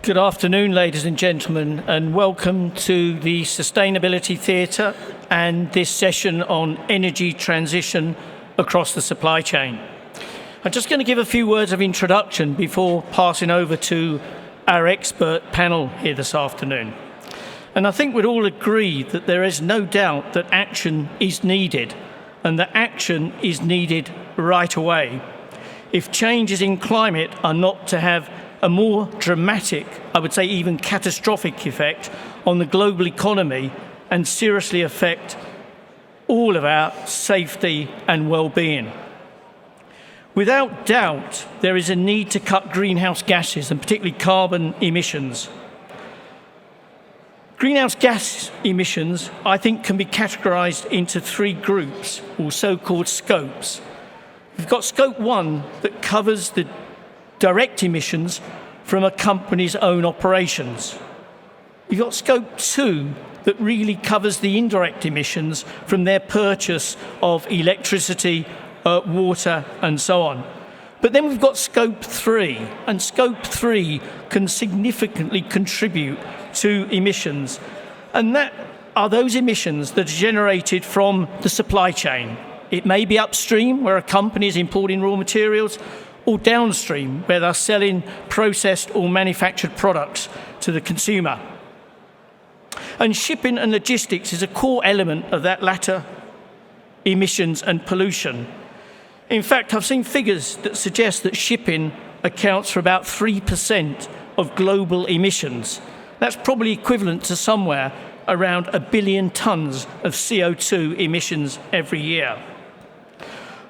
Good afternoon, ladies and gentlemen, and welcome to the Sustainability Theatre and this session on energy transition across the supply chain. I'm just going to give a few words of introduction before passing over to our expert panel here this afternoon. And I think we'd all agree that there is no doubt that action is needed, and that action is needed right away if changes in climate are not to have a more dramatic, I would say even catastrophic effect on the global economy and seriously affect all of our safety and well-being. Without doubt, there is a need to cut greenhouse gases and particularly carbon emissions. Greenhouse gas emissions, I think, can be categorised into three groups, or so-called scopes. We've got scope 1 that covers the direct emissions from a company's own operations. You've got scope 2 that really covers the indirect emissions from their purchase of electricity, water, and so on. But then we've got scope 3, and scope 3 can significantly contribute to emissions. And that are those emissions that are generated from the supply chain. It may be upstream, where a company is importing raw materials, or downstream, where they're selling processed or manufactured products to the consumer. And shipping and logistics is a core element of that latter emissions and pollution. In fact, I've seen figures that suggest that shipping accounts for about 3% of global emissions. That's probably equivalent to somewhere around 1 billion tonnes of CO2 emissions every year.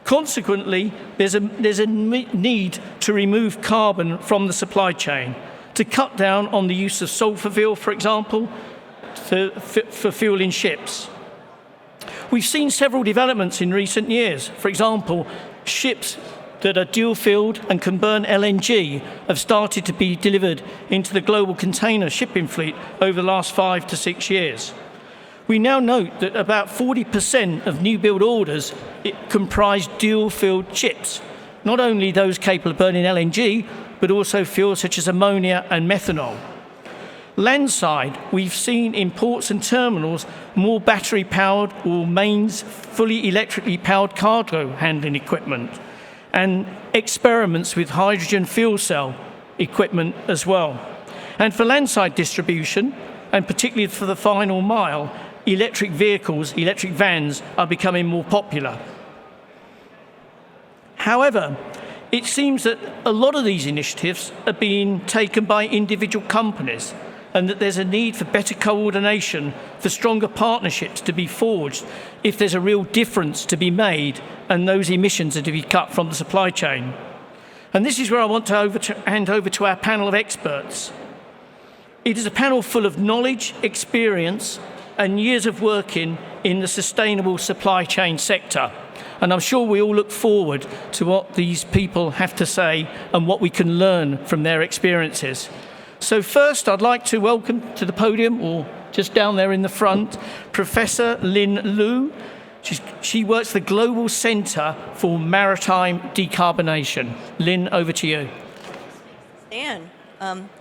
Consequently, there's a need to remove carbon from the supply chain, to cut down on the use of sulfur fuel, for example, for fueling ships. We've seen several developments in recent years. For example, ships that are dual-fueled and can burn LNG have started to be delivered into the global container shipping fleet over the last 5 to 6 years. We now note that about 40% of new build orders comprise dual-fueled ships, not only those capable of burning LNG, but also fuels such as ammonia and methanol. Landside, we've seen in ports and terminals more battery-powered or mains fully electrically powered cargo handling equipment, and experiments with hydrogen fuel cell equipment as well. And for landside distribution, and particularly for the final mile, electric vehicles, electric vans, are becoming more popular. However, it seems that a lot of these initiatives are being taken by individual companies, and that there's a need for better coordination, for stronger partnerships to be forged if there's a real difference to be made and those emissions are to be cut from the supply chain. And this is where I want to hand over to our panel of experts. It is a panel full of knowledge, experience, and years of working in the sustainable supply chain sector. And I'm sure we all look forward to what these people have to say and what we can learn from their experiences. So first, I'd like to welcome to the podium, or just down there in the front, Professor Lin Lu. She works at the Global Centre for Maritime Decarbonation. Lin, over to you. Dan,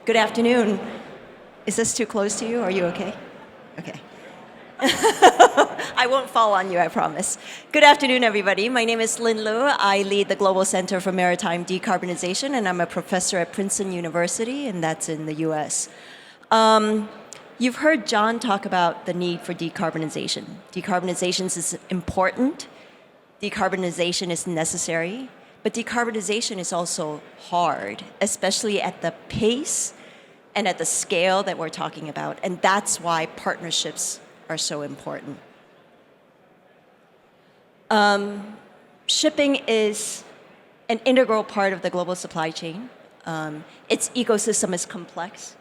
good afternoon. Is this too close to you? Are you okay? Okay. I won't fall on you, I promise. Good afternoon, everybody. My name is Lin Lu. I lead the Global Center for Maritime Decarbonization, and I'm a professor at Princeton University, and that's in the US. You've heard John talk about the need for decarbonization. Decarbonization is important. Decarbonization is necessary. But decarbonization is also hard, especially at the pace and at the scale that we're talking about. And that's why partnerships are so important. Shipping is an integral part of the global supply chain. Its ecosystem is complex.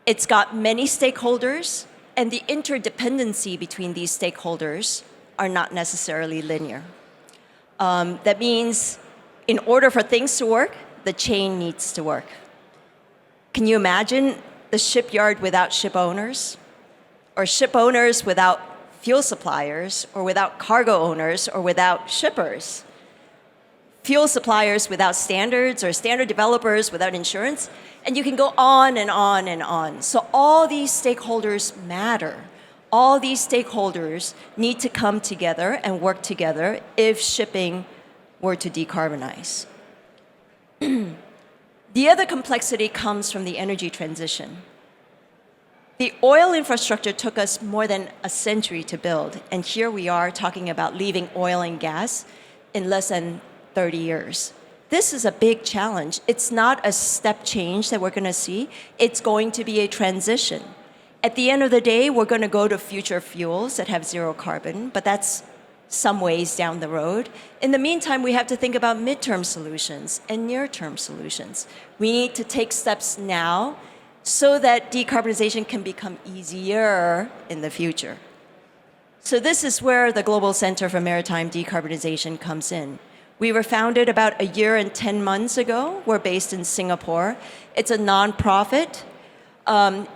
It's got many stakeholders, and the interdependency between these stakeholders are not necessarily linear. That means in order for things to work, the chain needs to work. Can you imagine the shipyard without ship owners? Or ship owners without fuel suppliers? Or without cargo owners? Or without shippers? fuel suppliers without standards or standard developers without insurance, and you can go on and on and on. So all these stakeholders matter. All these stakeholders need to come together and work together if shipping were to decarbonize. The other complexity comes from the energy transition. The oil infrastructure took us more than a century to build, and here we are talking about leaving oil and gas in less than 30 years. This is a big challenge. It's not a step change that we're going to see. It's going to be a transition. At the end of the day, we're going to go to future fuels that have zero carbon, but that's some ways down the road. In the meantime, we have to think about midterm solutions and near-term solutions. We need to take steps now so that decarbonization can become easier in the future. So this is where the Global Center for Maritime Decarbonization comes in. We were founded about a year and 10 months ago. We're based in Singapore. It's a nonprofit.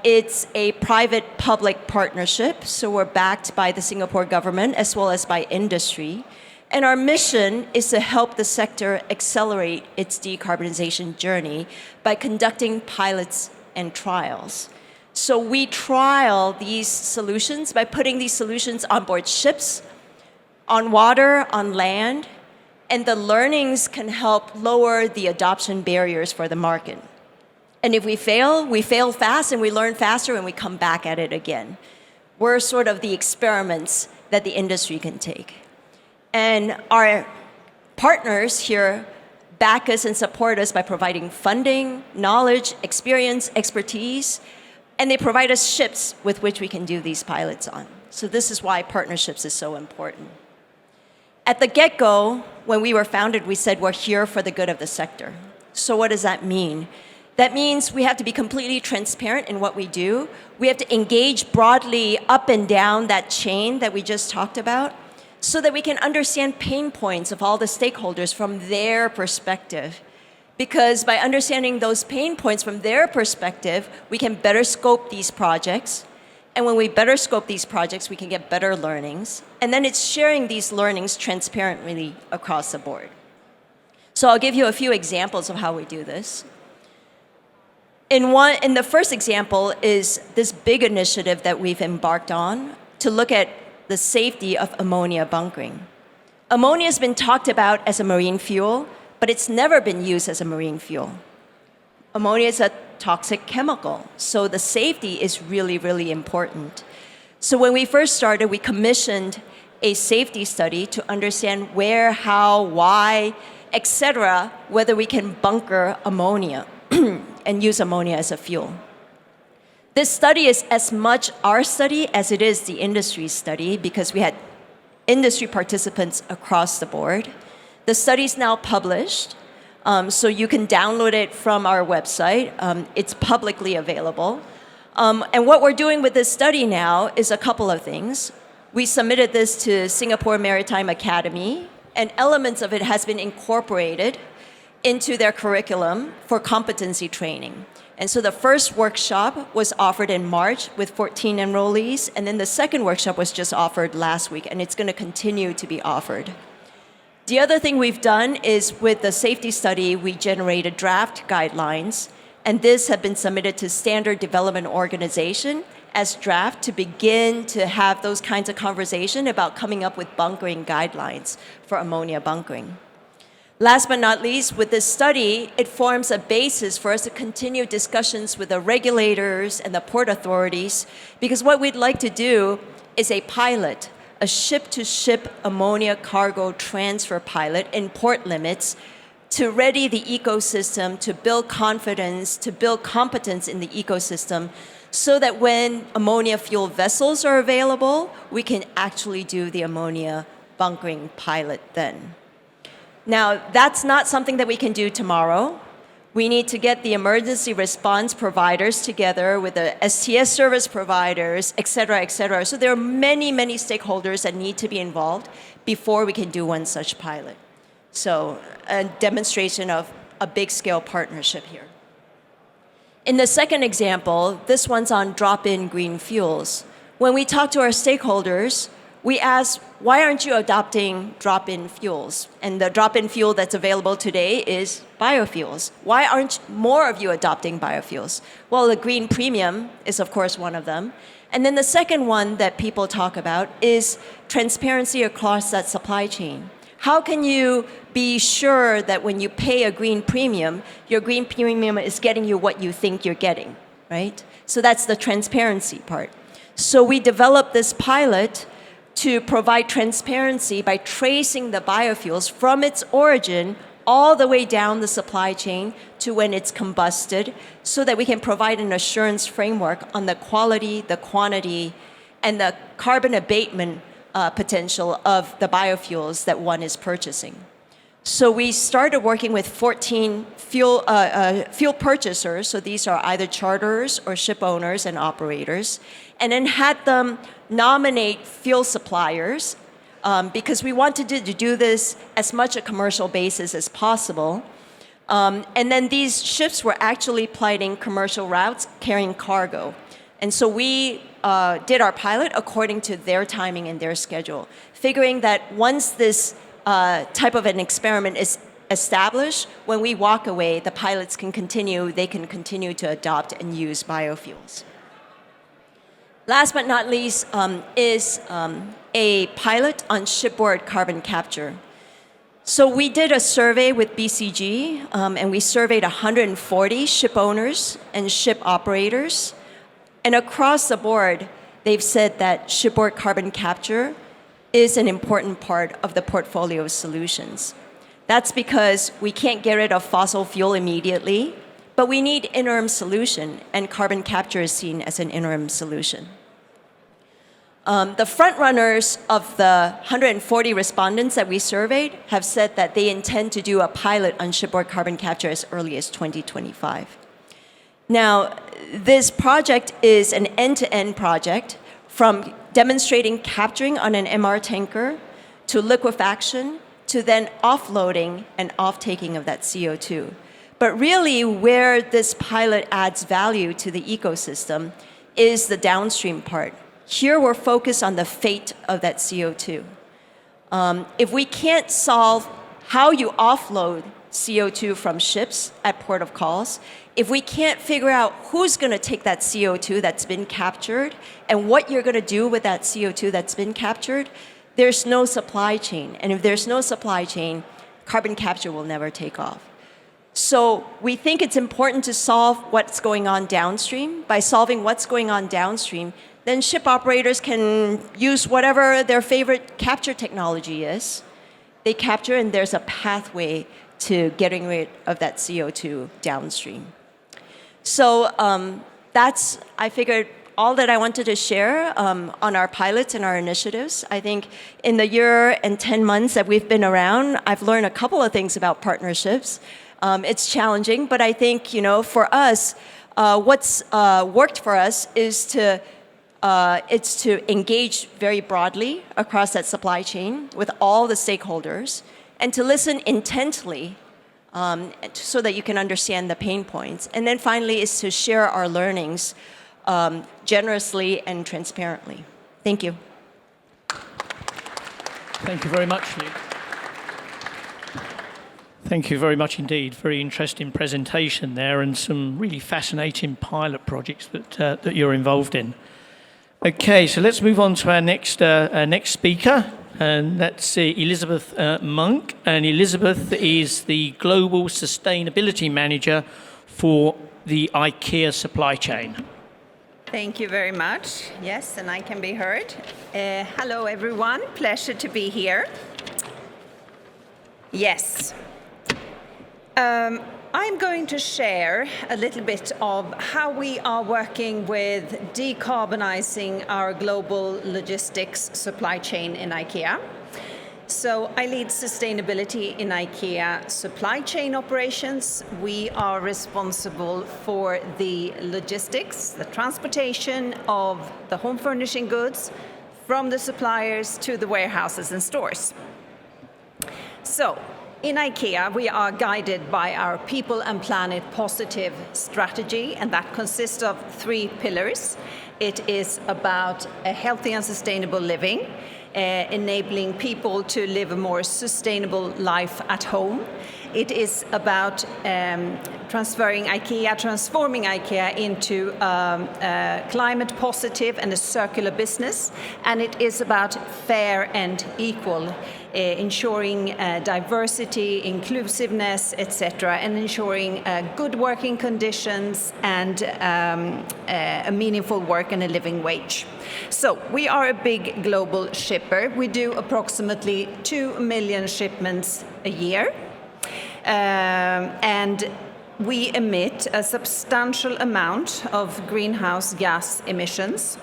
It's a private-public partnership, so we're backed by the Singapore government as well as by industry. And our mission is to help the sector accelerate its decarbonization journey by conducting pilots and trials. So we trial these solutions by putting these solutions on board ships, on water, on land, and the learnings can help lower the adoption barriers for the market. And if we fail fast and we learn faster and we come back at it again. We're sort of the experiments that the industry can take. And our partners here back us and support us by providing funding, knowledge, experience, expertise, and they provide us ships with which we can do these pilots on. So this is why partnerships is so important. At the get-go, when we were founded, we said we're here for the good of the sector. So what does that mean? That means we have to be completely transparent in what we do. We have to engage broadly up and down that chain that we just talked about so that we can understand pain points of all the stakeholders from their perspective. Because by understanding those pain points from their perspective, we can better scope these projects. And when we better scope these projects, we can get better learnings. And then it's sharing these learnings transparently across the board. So I'll give you a few examples of how we do this. In the first example is this big initiative that we've embarked on to look at the safety of ammonia bunkering. Ammonia has been talked about as a marine fuel, but it's never been used as a marine fuel. Ammonia is a toxic chemical, so the safety is really, really important. So when we first started, we commissioned a safety study to understand where, how, why, etc., whether we can bunker ammonia and use ammonia as a fuel. This study is as much our study as it is the industry study because we had industry participants across the board. The study is now published, so you can download it from our website. It's publicly available. And what we're doing with this study now is a couple of things. We submitted this to Singapore Maritime Academy, and elements of it has been incorporated into their curriculum for competency training. And so the first workshop was offered in March with 14 enrollees, and then the second workshop was just offered last week, and it's going to continue to be offered. The other thing we've done is with the safety study, we generated draft guidelines, and this have been submitted to Standard Development Organization as draft to begin to have those kinds of conversation about coming up with bunkering guidelines for ammonia bunkering. Last but not least, with this study, it forms a basis for us to continue discussions with the regulators and the port authorities, because what we'd like to do is a pilot, a ship-to-ship ammonia cargo transfer pilot in port limits to ready the ecosystem, to build confidence, to build competence in the ecosystem, so that when ammonia fuel vessels are available, we can actually do the ammonia bunkering pilot then. Now, that's not something that we can do tomorrow. We need to get the emergency response providers together with the STS service providers, et cetera, et cetera. So there are many, many stakeholders that need to be involved before we can do one such pilot. So a demonstration of a big-scale partnership here. In the second example, this one's on drop-in green fuels. When we talk to our stakeholders, we asked, why aren't you adopting drop-in fuels? And the drop-in fuel that's available today is biofuels. Why aren't more of you adopting biofuels? Well, the green premium is, of course, one of them. And then the second one that people talk about is transparency across that supply chain. How can you be sure that when you pay a green premium, your green premium is getting you what you think you're getting, right? So that's the transparency part. So we developed this pilot to provide transparency by tracing the biofuels from its origin all the way down the supply chain to when it's combusted, so that we can provide an assurance framework on the quality, the quantity, and the carbon abatement potential of the biofuels that one is purchasing. So we started working with 14 fuel purchasers, so these are either charterers or ship owners and operators, and then had them nominate fuel suppliers because we wanted to do this as much a commercial basis as possible. And then these ships were actually plighting commercial routes carrying cargo. And so we did our pilot according to their timing and their schedule, figuring that once this type of an experiment is established, when we walk away, the pilots can continue, they can continue to adopt and use biofuels. Last but not least is a pilot on shipboard carbon capture. So we did a survey with BCG, and we surveyed 140 ship owners and ship operators. And across the board, they've said that shipboard carbon capture is an important part of the portfolio of solutions. That's because we can't get rid of fossil fuel immediately, but we need interim solution, and carbon capture is seen as an interim solution. The front runners of the 140 respondents that we surveyed have said that they intend to do a pilot on shipboard carbon capture as early as 2025. Now, this project is an end-to-end project from demonstrating capturing on an MR tanker to liquefaction to then offloading and off-taking of that CO2. But really where this pilot adds value to the ecosystem is the downstream part. Here we're focused on the fate of that CO2. If we can't solve how you offload CO2 from ships at port of calls, if we can't figure out who's going to take that CO2 that's been captured and what you're going to do with that CO2 that's been captured, there's no supply chain. And if there's no supply chain, carbon capture will never take off. So we think it's important to solve what's going on downstream. By solving what's going on downstream, then ship operators can use whatever their favorite capture technology is. They capture, and there's a pathway to getting rid of that CO2 downstream. So that's, I figured, all that I wanted to share on our pilots and our initiatives. I think in the year and 10 months that we've been around, I've learned a couple of things about partnerships. It's challenging, but I think, for us, what's worked for us is to engage very broadly across that supply chain with all the stakeholders and to listen intently so that you can understand the pain points. And then finally is to share our learnings generously and transparently. Thank you. Thank you very much, Liu. Thank you very much indeed. Very interesting presentation there and some really fascinating pilot projects that you're involved in. Okay, so let's move on to our next speaker, and that's Elizabeth Monk. And Elizabeth is the Global Sustainability Manager for the IKEA supply chain. Thank you very much. Yes, and I can be heard. Hello, everyone. Pleasure to be here. Yes. I'm going to share a little bit of how we are working with decarbonizing our global logistics supply chain in IKEA. So I lead sustainability in IKEA supply chain operations. We are responsible for the logistics, the transportation of the home furnishing goods from the suppliers to the warehouses and stores. So in IKEA, we are guided by our People and Planet Positive strategy, and that consists of 3 pillars. It is about a healthy and sustainable living. enabling people to live a more sustainable life at home. It is about transforming IKEA into a climate positive and a circular business. And it is about fair and equal, ensuring diversity, inclusiveness, etc., and ensuring good working conditions and a meaningful work and a living wage. So we are a big global shipper. We do approximately 2 million shipments a year. And we emit a substantial amount of greenhouse gas emissions.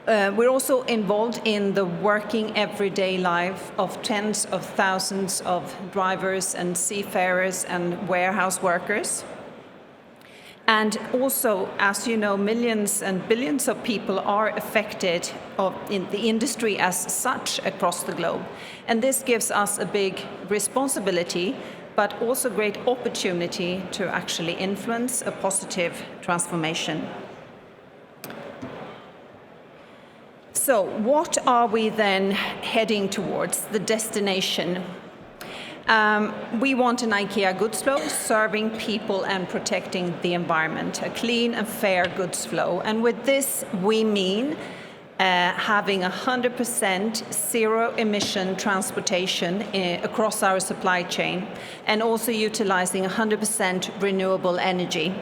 We're also involved in the working everyday life of tens of thousands of drivers and seafarers and warehouse workers. And also, as you know, millions and billions of people are affected in the industry as such across the globe. And this gives us a big responsibility, but also great opportunity to actually influence a positive transformation. So what are we then heading towards, the destination? We want an IKEA goods flow serving people and protecting the environment, a clean and fair goods flow. And with this, we mean having 100% zero-emission transportation across our supply chain, and also utilizing 100% renewable energy.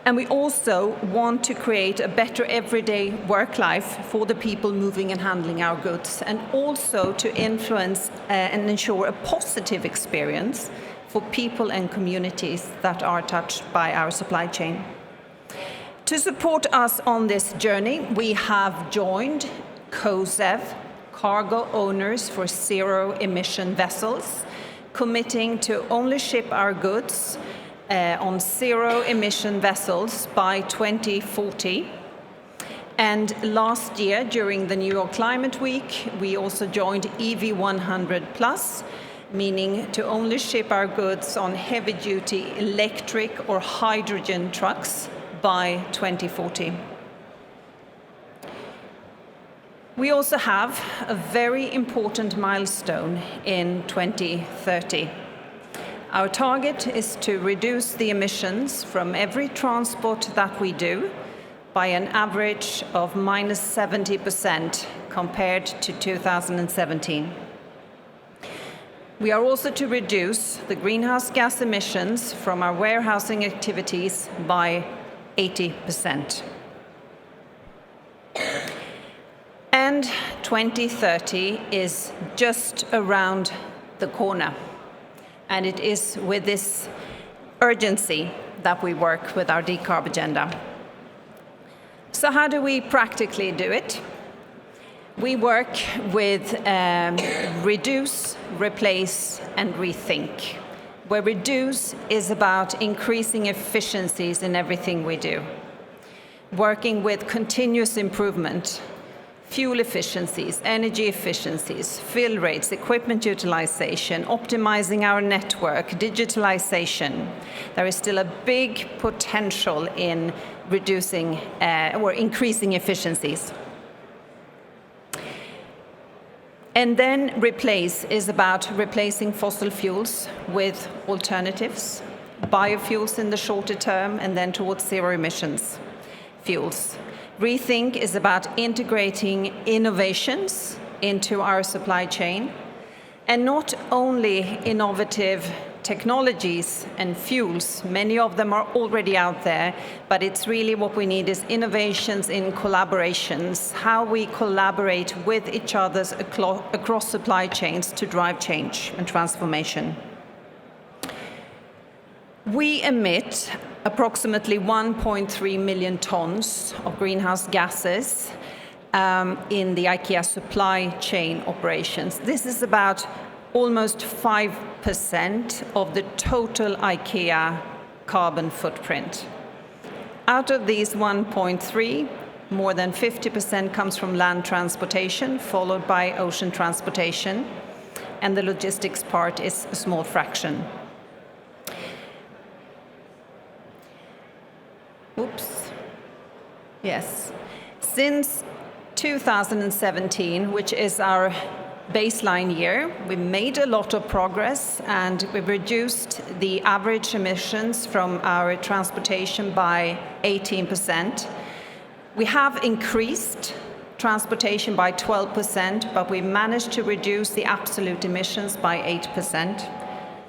And we also want to create a better everyday work life for the people moving and handling our goods, and also to influence and ensure a positive experience for people and communities that are touched by our supply chain. To support us on this journey, we have joined COSEV, Cargo Owners for Zero-Emission Vessels, committing to only ship our goods on zero-emission vessels by 2040. And last year, during the New York Climate Week, we also joined EV100+, meaning to only ship our goods on heavy-duty electric or hydrogen trucks by 2040. We also have a very important milestone in 2030. Our target is to reduce the emissions from every transport that we do by an average of -70% compared to 2017. We are also to reduce the greenhouse gas emissions from our warehousing activities by 80%. And 2030 is just around the corner. And it is with this urgency that we work with our decarb agenda. So how do we practically do it? We work with reduce, replace, and rethink, where reduce is about increasing efficiencies in everything we do, working with continuous improvement, fuel efficiencies, energy efficiencies, fill rates, equipment utilization, optimizing our network, digitalization. There is still a big potential in reducing or increasing efficiencies. And then replace is about replacing fossil fuels with alternatives, biofuels in the shorter term, and then towards zero emissions fuels. Rethink is about integrating innovations into our supply chain, and not only innovative technologies and fuels, many of them are already out there, but it's really what we need is innovations in collaborations, how we collaborate with each other across supply chains to drive change and transformation. We emit approximately 1.3 million tons of greenhouse gases in the IKEA supply chain operations. This is about almost 5% of the total IKEA carbon footprint. Out of these 1.3, more than 50% comes from land transportation, followed by ocean transportation, and the logistics part is a small fraction. Oops. Yes. Since 2017, which is our baseline year, we made a lot of progress and we've reduced the average emissions from our transportation by 18%. We have increased transportation by 12%, but we managed to reduce the absolute emissions by 8%.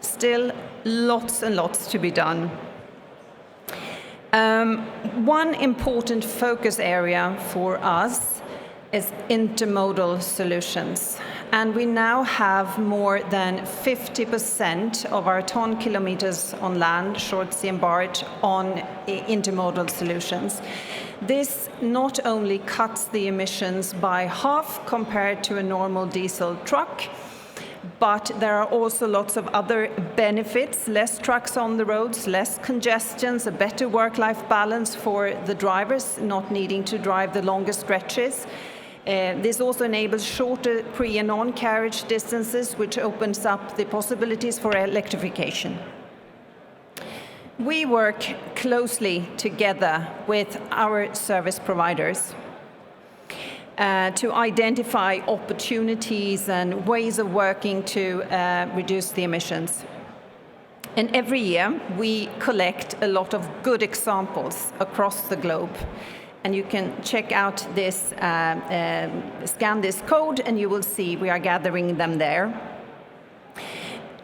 Still lots and lots to be done. One important focus area for us is intermodal solutions. And we now have more than 50% of our ton kilometers on land, short sea and barge, on intermodal solutions. This not only cuts the emissions by half compared to a normal diesel truck, but there are also lots of other benefits: less trucks on the roads, less congestions, a better work-life balance for the drivers, not needing to drive the longest stretches. This also enables shorter pre- and on-carriage distances, which opens up the possibilities for electrification. We work closely together with our service providers to identify opportunities and ways of working to reduce the emissions. And every year, we collect a lot of good examples across the globe. And you can check out this, scan this code, and you will see we are gathering them there.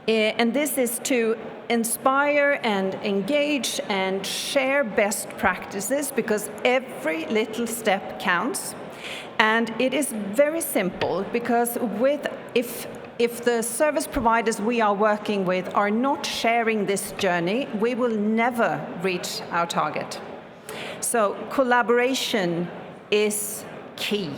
And this is to inspire and engage and share best practices, because every little step counts. And it is very simple, because if the service providers we are working with are not sharing this journey, we will never reach our target. So collaboration is key.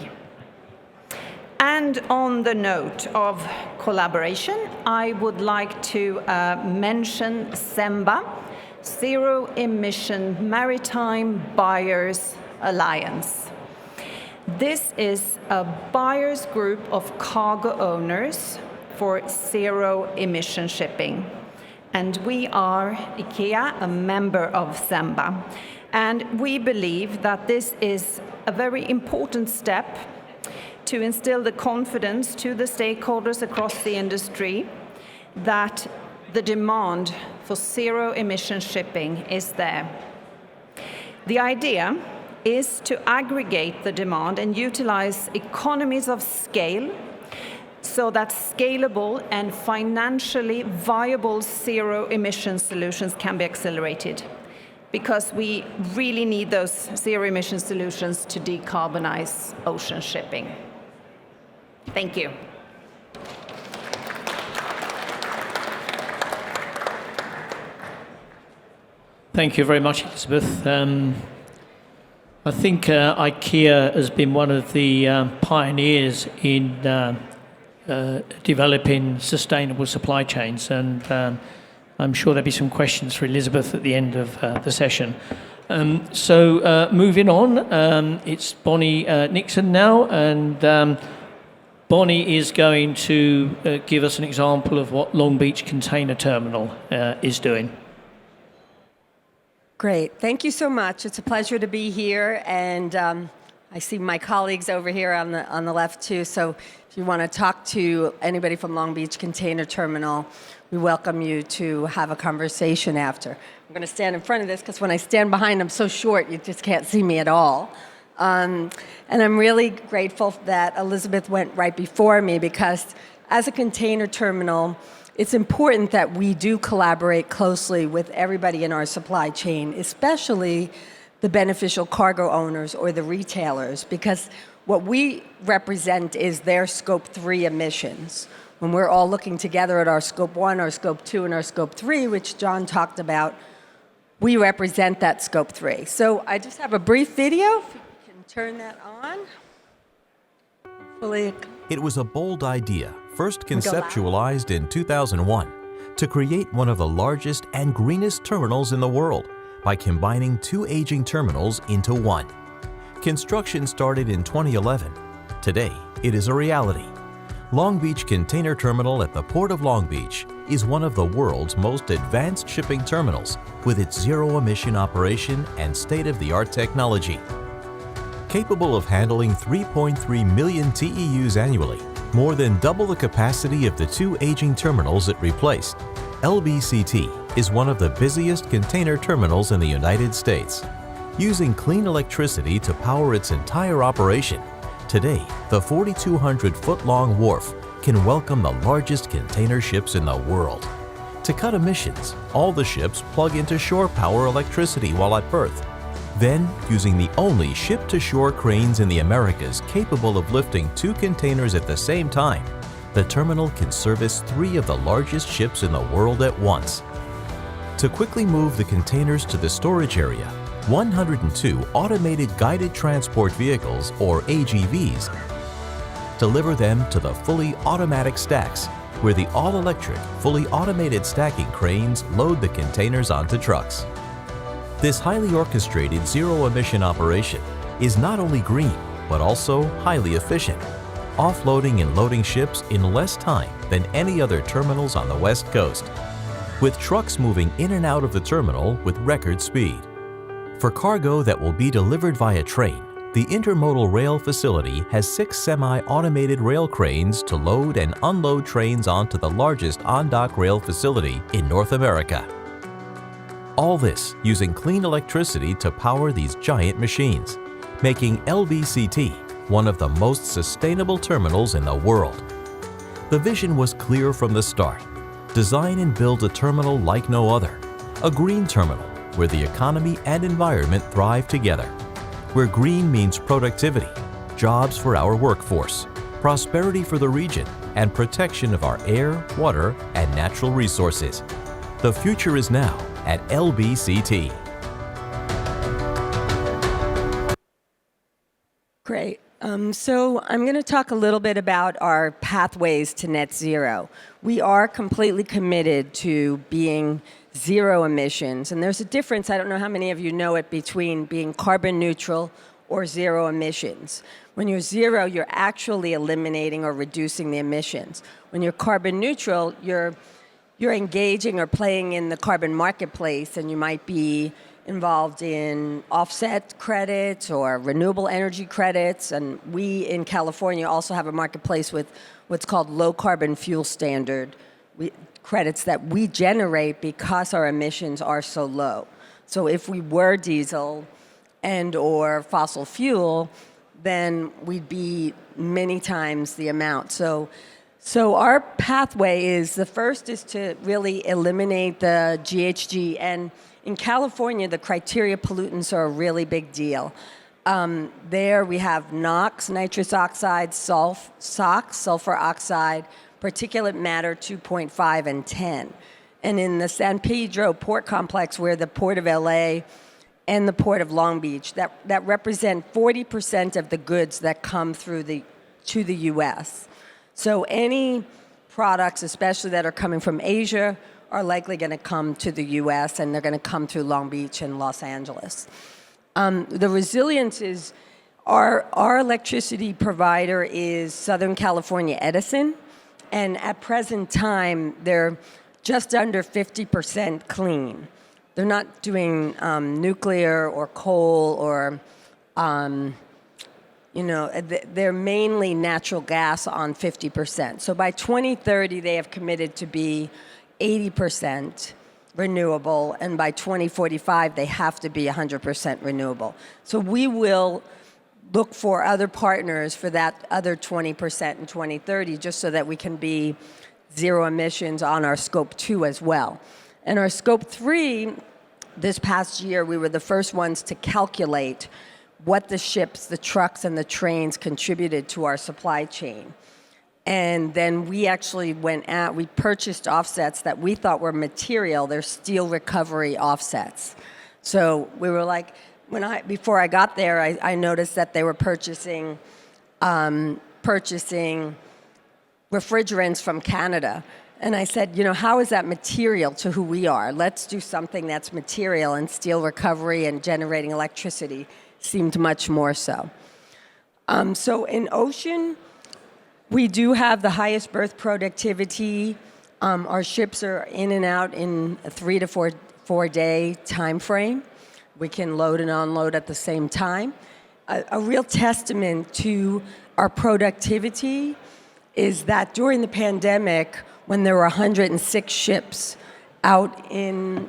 And on the note of collaboration, I would like to mention ZEMBA, Zero Emission Maritime Buyers Alliance. This is a buyers group of cargo owners for zero emission shipping. And we are, IKEA, a member of ZEMBA. And we believe that this is a very important step to instill the confidence to the stakeholders across the industry that the demand for zero emission shipping is there. The idea is to aggregate the demand and utilize economies of scale so that scalable and financially viable zero emission solutions can be accelerated, because we really need those zero emission solutions to decarbonize ocean shipping. Thank you. Thank you very much, Elizabeth. I think IKEA has been one of the pioneers in developing sustainable supply chains, and I'm sure there'll be some questions for Elizabeth at the end of the session. So moving on, it's Bonnie Nixon now, and Bonnie is going to give us an example of what Long Beach Container Terminal is doing. Great. Thank you so much. It's a pleasure to be here, and I see my colleagues over here on the left too. So if you want to talk to anybody from Long Beach Container Terminal, we welcome you to have a conversation after. I'm going to stand in front of this because when I stand behind, I'm so short, you just can't see me at all. And I'm really grateful that Elizabeth went right before me, because as a container terminal, it's important that we do collaborate closely with everybody in our supply chain, especially the beneficial cargo owners or the retailers, because what we represent is their Scope 3 emissions. When we're all looking together at our Scope 1, our Scope 2, and our Scope 3, which John talked about, we represent that Scope 3. So I just have a brief video, if you can turn that on. Hopefully. It was a bold idea, first conceptualized in 2001, to create one of the largest and greenest terminals in the world by combining two aging terminals into one. Construction started in 2011. Today, it is a reality. Long Beach Container Terminal at the Port of Long Beach is one of the world's most advanced shipping terminals with its zero-emission operation and state-of-the-art technology. capable of handling 3.3 million TEUs annually, more than double the capacity of the 2 aging terminals it replaced. LBCT is one of the busiest container terminals in the United States. Using clean electricity to power its entire operation, today the 4,200-foot-long wharf can welcome the largest container ships in the world. To cut emissions, all the ships plug into shore power electricity while at berth. Then, using the only ship-to-shore cranes in the Americas capable of lifting 2 containers at the same time, the terminal can service 3 of the largest ships in the world at once. To quickly move the containers to the storage area, 102 automated guided transport vehicles, or AGVs, deliver them to the fully automatic stacks, where the all-electric, fully automated stacking cranes load the containers onto trucks. This highly orchestrated zero-emission operation is not only green, but also highly efficient, offloading and loading ships in less time than any other terminals on the West Coast, with trucks moving in and out of the terminal with record speed. For cargo that will be delivered via train, the intermodal rail facility has 6 semi-automated rail cranes to load and unload trains onto the largest on-dock rail facility in North America. All this using clean electricity to power these giant machines, making LBCT one of the most sustainable terminals in the world. The vision was clear from the start. Design and build a terminal like no other, a green terminal where the economy and environment thrive together, where green means productivity, jobs for our workforce, prosperity for the region, and protection of our air, water, and natural resources. The future is now at LBCT. Great. So I'm going to talk a little bit about our pathways to net zero. We are completely committed to being zero emissions, and there's a difference, I don't know how many of you know it, between being carbon neutral or zero emissions. When you're zero, you're actually eliminating or reducing the emissions. When you're carbon neutral, you're engaging or playing in the carbon marketplace, and you might be involved in offset credits or renewable energy credits. And we in California also have a marketplace with what's called low carbon fuel standard credits that we generate because our emissions are so low. So if we were diesel and or fossil fuel, then we'd be many times the amount. So our pathway is, the first is to really eliminate the GHG, and in California, the criteria pollutants are a really big deal. There we have NOx, nitrous oxide, SOx, sulfur oxide, particulate matter 2.5 and 10. And in the San Pedro port complex, where the Port of LA and the Port of Long Beach, that represent 40% of the goods that come through to the US. So any products, especially that are coming from Asia, are likely going to come to the US, and they're going to come through Long Beach and Los Angeles. The resilience is, our electricity provider is Southern California Edison, and at present time, they're just under 50% clean. They're not doing nuclear or coal or, they're mainly natural gas on 50%. So by 2030, they have committed to be 80% renewable, and by 2045, they have to be 100% renewable. So we will look for other partners for that other 20% in 2030, just so that we can be zero emissions on our Scope 2 as well. And our Scope 3, this past year, we were the first ones to calculate what the ships, the trucks, and the trains contributed to our supply chain. And then we actually we purchased offsets that we thought were material. They're steel recovery offsets. So we were like, before I got there, I noticed that they were purchasing refrigerants from Canada. And I said, how is that material to who we are? Let's do something that's material, and steel recovery and generating electricity seemed much more so. So in ocean, we do have the highest berth productivity. Our ships are in and out in a 3 to 4 day time frame. We can load and unload at the same time. a real testament to our productivity is that during the pandemic, when there were 106 ships out in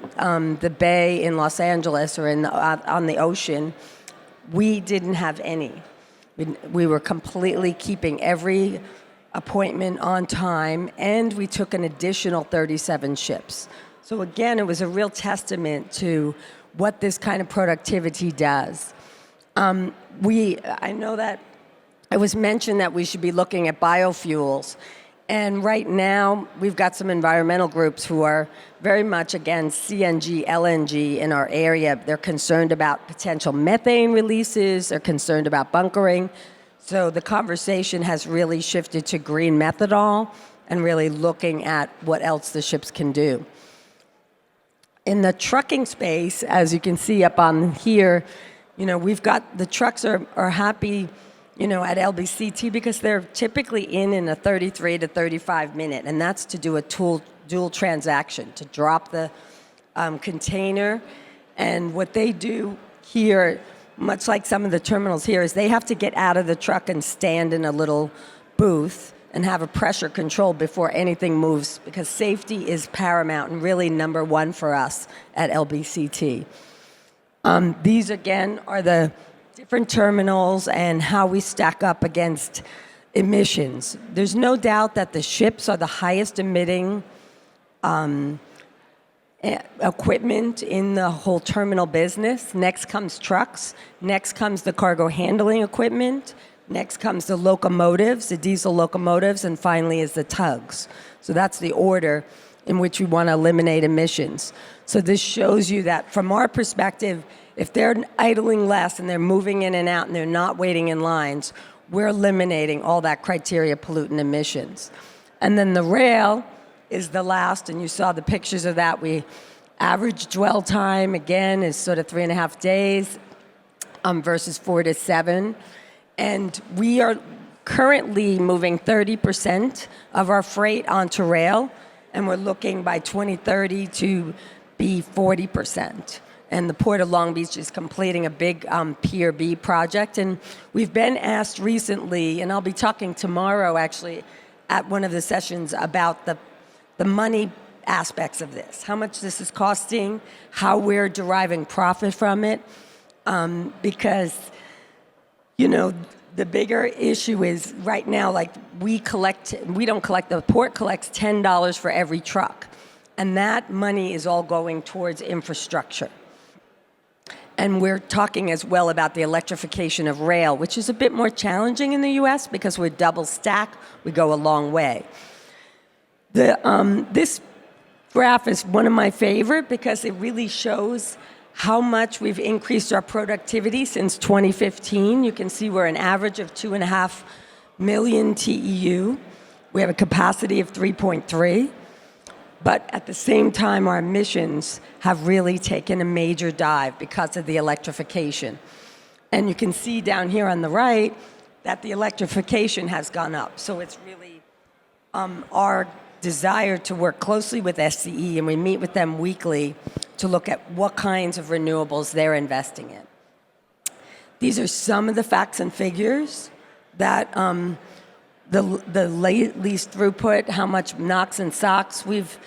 the bay in Los Angeles or on the ocean, we didn't have any. We were completely keeping every appointment on time, and we took an additional 37 ships. So again, it was a real testament to what this kind of productivity does. I know that it was mentioned that we should be looking at biofuels. And right now, we've got some environmental groups who are very much against CNG, LNG in our area. They're concerned about potential methane releases. They're concerned about bunkering. So the conversation has really shifted to green methanol and really looking at what else the ships can do. In the trucking space, as you can see up on here, we've got the trucks are happy, at LBCT because they're typically in a 33 to 35 minute, and that's to do a dual transaction, to drop the container. And what they do here, much like some of the terminals here, is they have to get out of the truck and stand in a little booth and have a pressure control before anything moves, because safety is paramount and really number one for us at LBCT. These, again, are the different terminals and how we stack up against emissions. There's no doubt that the ships are the highest emitting equipment in the whole terminal business. Next comes trucks. Next comes the cargo handling equipment. Next comes the locomotives, the diesel locomotives, and finally is the tugs. So that's the order in which we want to eliminate emissions. So this shows you that from our perspective, if they're idling less and they're moving in and out and they're not waiting in lines, we're eliminating all that criteria pollutant emissions. And then the rail is the last, and you saw the pictures of that. We average dwell time, again, is sort of 3.5 days versus 4 to 7. And we are currently moving 30% of our freight onto rail, and we're looking by 2030 to be 40%. And the Port of Long Beach is completing a big Pier B project. And we've been asked recently, and I'll be talking tomorrow actually at one of the sessions about the money aspects of this, how much this is costing, how we're deriving profit from it, because the bigger issue is right now, like we don't collect, the port collects $10 for every truck. And that money is all going towards infrastructure. And we're talking as well about the electrification of rail, which is a bit more challenging in the US because we're double stack, we go a long way. This graph is one of my favorite because it really shows how much we've increased our productivity since 2015. You can see we're an average of 2.5 million TEU. We have a capacity of 3.3. But at the same time, our emissions have really taken a major dive because of the electrification. And you can see down here on the right that the electrification has gone up. So it's really our desire to work closely with SCE, and we meet with them weekly to look at what kinds of renewables they're investing in. These are some of the facts and figures that the least throughput, how much NOx and SOx we've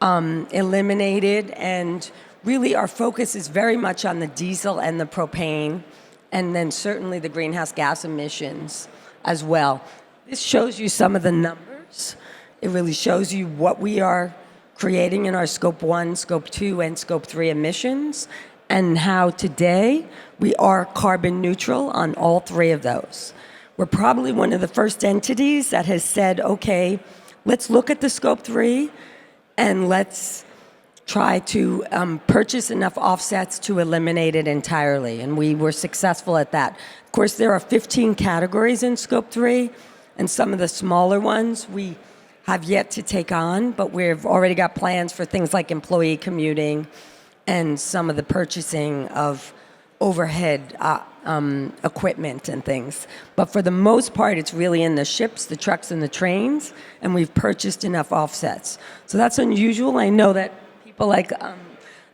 eliminated, and really our focus is very much on the diesel and the propane, and then certainly the greenhouse gas emissions as well. This shows you some of the numbers. It really shows you what we are creating in our Scope 1, Scope 2, and Scope 3 emissions, and how today we are carbon neutral on all three of those. We're probably one of the first entities that has said, okay, let's look at the Scope 3 and let's try to purchase enough offsets to eliminate it entirely. And we were successful at that. Of course, there are 15 categories in Scope 3, and some of the smaller ones we have yet to take on, but we've already got plans for things like employee commuting and some of the purchasing of overhead equipment and things. But for the most part, it's really in the ships, the trucks, and the trains, and we've purchased enough offsets. So that's unusual. I know that people like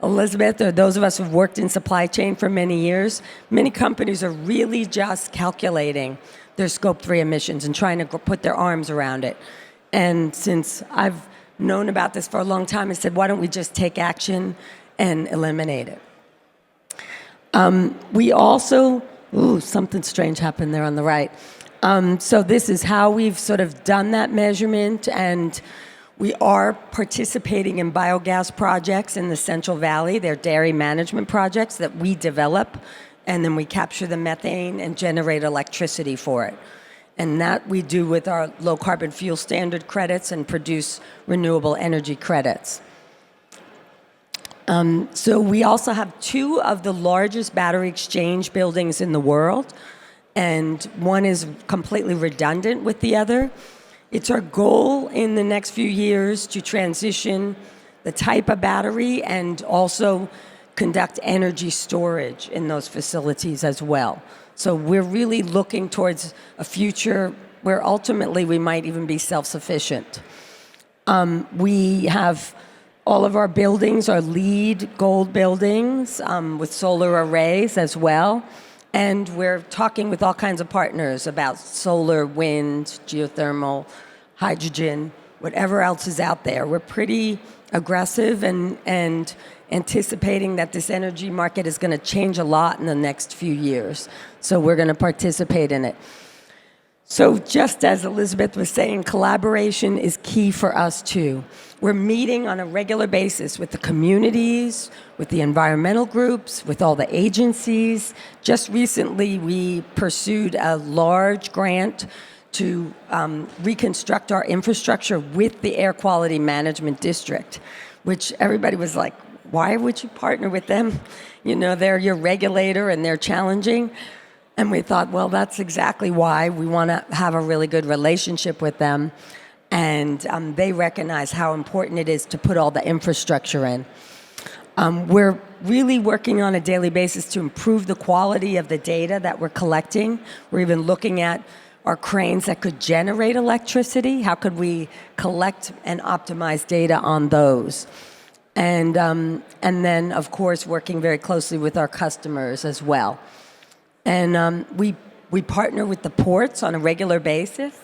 Elizabeth, or those of us who've worked in supply chain for many years, many companies are really just calculating their Scope 3 emissions and trying to put their arms around it. And since I've known about this for a long time, I said, why don't we just take action and eliminate it? We also, something strange happened there on the right. So this is how we've sort of done that measurement, and we are participating in biogas projects in the Central Valley. They're dairy management projects that we develop, and then we capture the methane and generate electricity for it. And that we do with our low carbon fuel standard credits and produce renewable energy credits. So we also have 2 of the largest battery exchange buildings in the world, and one is completely redundant with the other. It's our goal in the next few years to transition the type of battery and also conduct energy storage in those facilities as well. So we're really looking towards a future where ultimately we might even be self-sufficient. We have all of our buildings are LEED gold buildings with solar arrays as well. And we're talking with all kinds of partners about solar, wind, geothermal, hydrogen, whatever else is out there. We're pretty aggressive and anticipating that this energy market is going to change a lot in the next few years. So we're going to participate in it. So just as Elizabeth was saying, collaboration is key for us too. We're meeting on a regular basis with the communities, with the environmental groups, with all the agencies. Just recently, we pursued a large grant to reconstruct our infrastructure with the Air Quality Management District, which everybody was like, why would you partner with them? You know, they're your regulator and they're challenging. And we thought, well, that's exactly why we want to have a really good relationship with them. And they recognize how important it is to put all the infrastructure in. We're really working on a daily basis to improve the quality of the data that we're collecting. We're even looking at our cranes that could generate electricity. How could we collect and optimize data on those? And then, of course, working very closely with our customers as well. And we partner with the ports on a regular basis.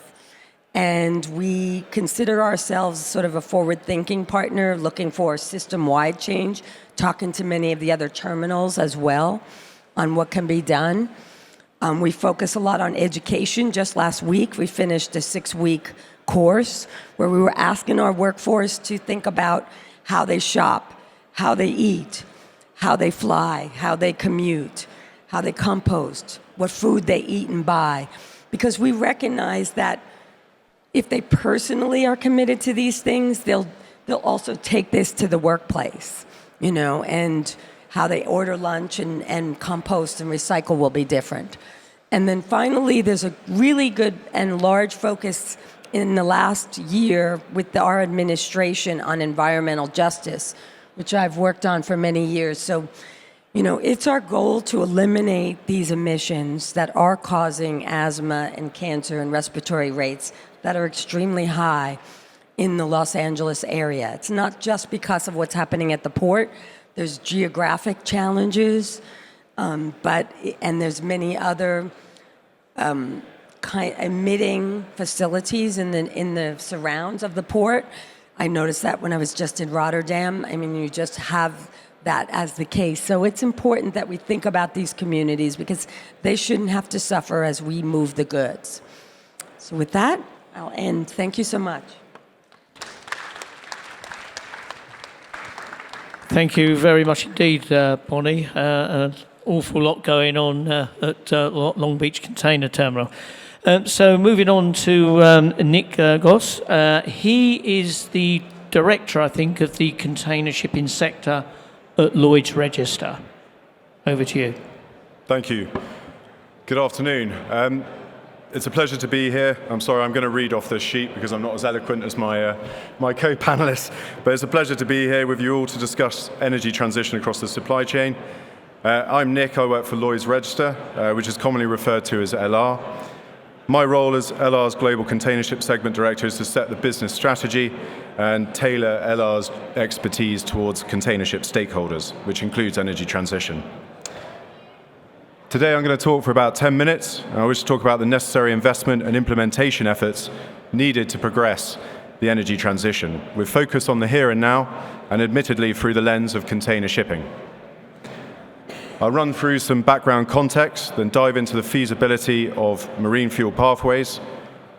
And we consider ourselves sort of a forward-thinking partner, looking for system-wide change, talking to many of the other terminals as well on what can be done. We focus a lot on education. Just last week, we finished a 6-week course where we were asking our workforce to think about how they shop, how they eat, how they fly, how they commute, how they compost, what food they eat and buy. Because we recognize that if they personally are committed to these things, they'll also take this to the workplace, you know, and how they order lunch and compost and recycle will be different. And then finally, there's a really good and large focus in the last year with our administration on environmental justice, which I've worked on for many years. So, you know, it's our goal to eliminate these emissions that are causing asthma and cancer and respiratory rates that are extremely high in the Los Angeles area. It's not just because of what's happening at the port. There's geographic challenges, and there's many other emitting facilities in the surrounds of the port. I noticed that when I was just in Rotterdam. I mean, you just have that as the case. So it's important that we think about these communities because they shouldn't have to suffer as we move the goods. So with that, I'll end. Thank you so much. Thank you very much indeed, Bonnie. An awful lot going on at Long Beach Container Terminal. So moving on to Nick Goss. He is the director, I think, of the container shipping sector at Lloyd's Register. Over to you. Thank you. Good afternoon. It's a pleasure to be here. I'm sorry, I'm going to read off this sheet because I'm not as eloquent as my co-panelists, but it's a pleasure to be here with you all to discuss energy transition across the supply chain. I'm Nick. I work for Lloyd's Register, which is commonly referred to as LR. My role as LR's Global Container Ship Segment Director is to set the business strategy and tailor LR's expertise towards container ship stakeholders, which includes energy transition. Today I'm going to talk for about 10 minutes, and I wish to talk about the necessary investment and implementation efforts needed to progress the energy transition, with focus on the here and now, and admittedly through the lens of container shipping. I'll run through some background context, then dive into the feasibility of marine fuel pathways,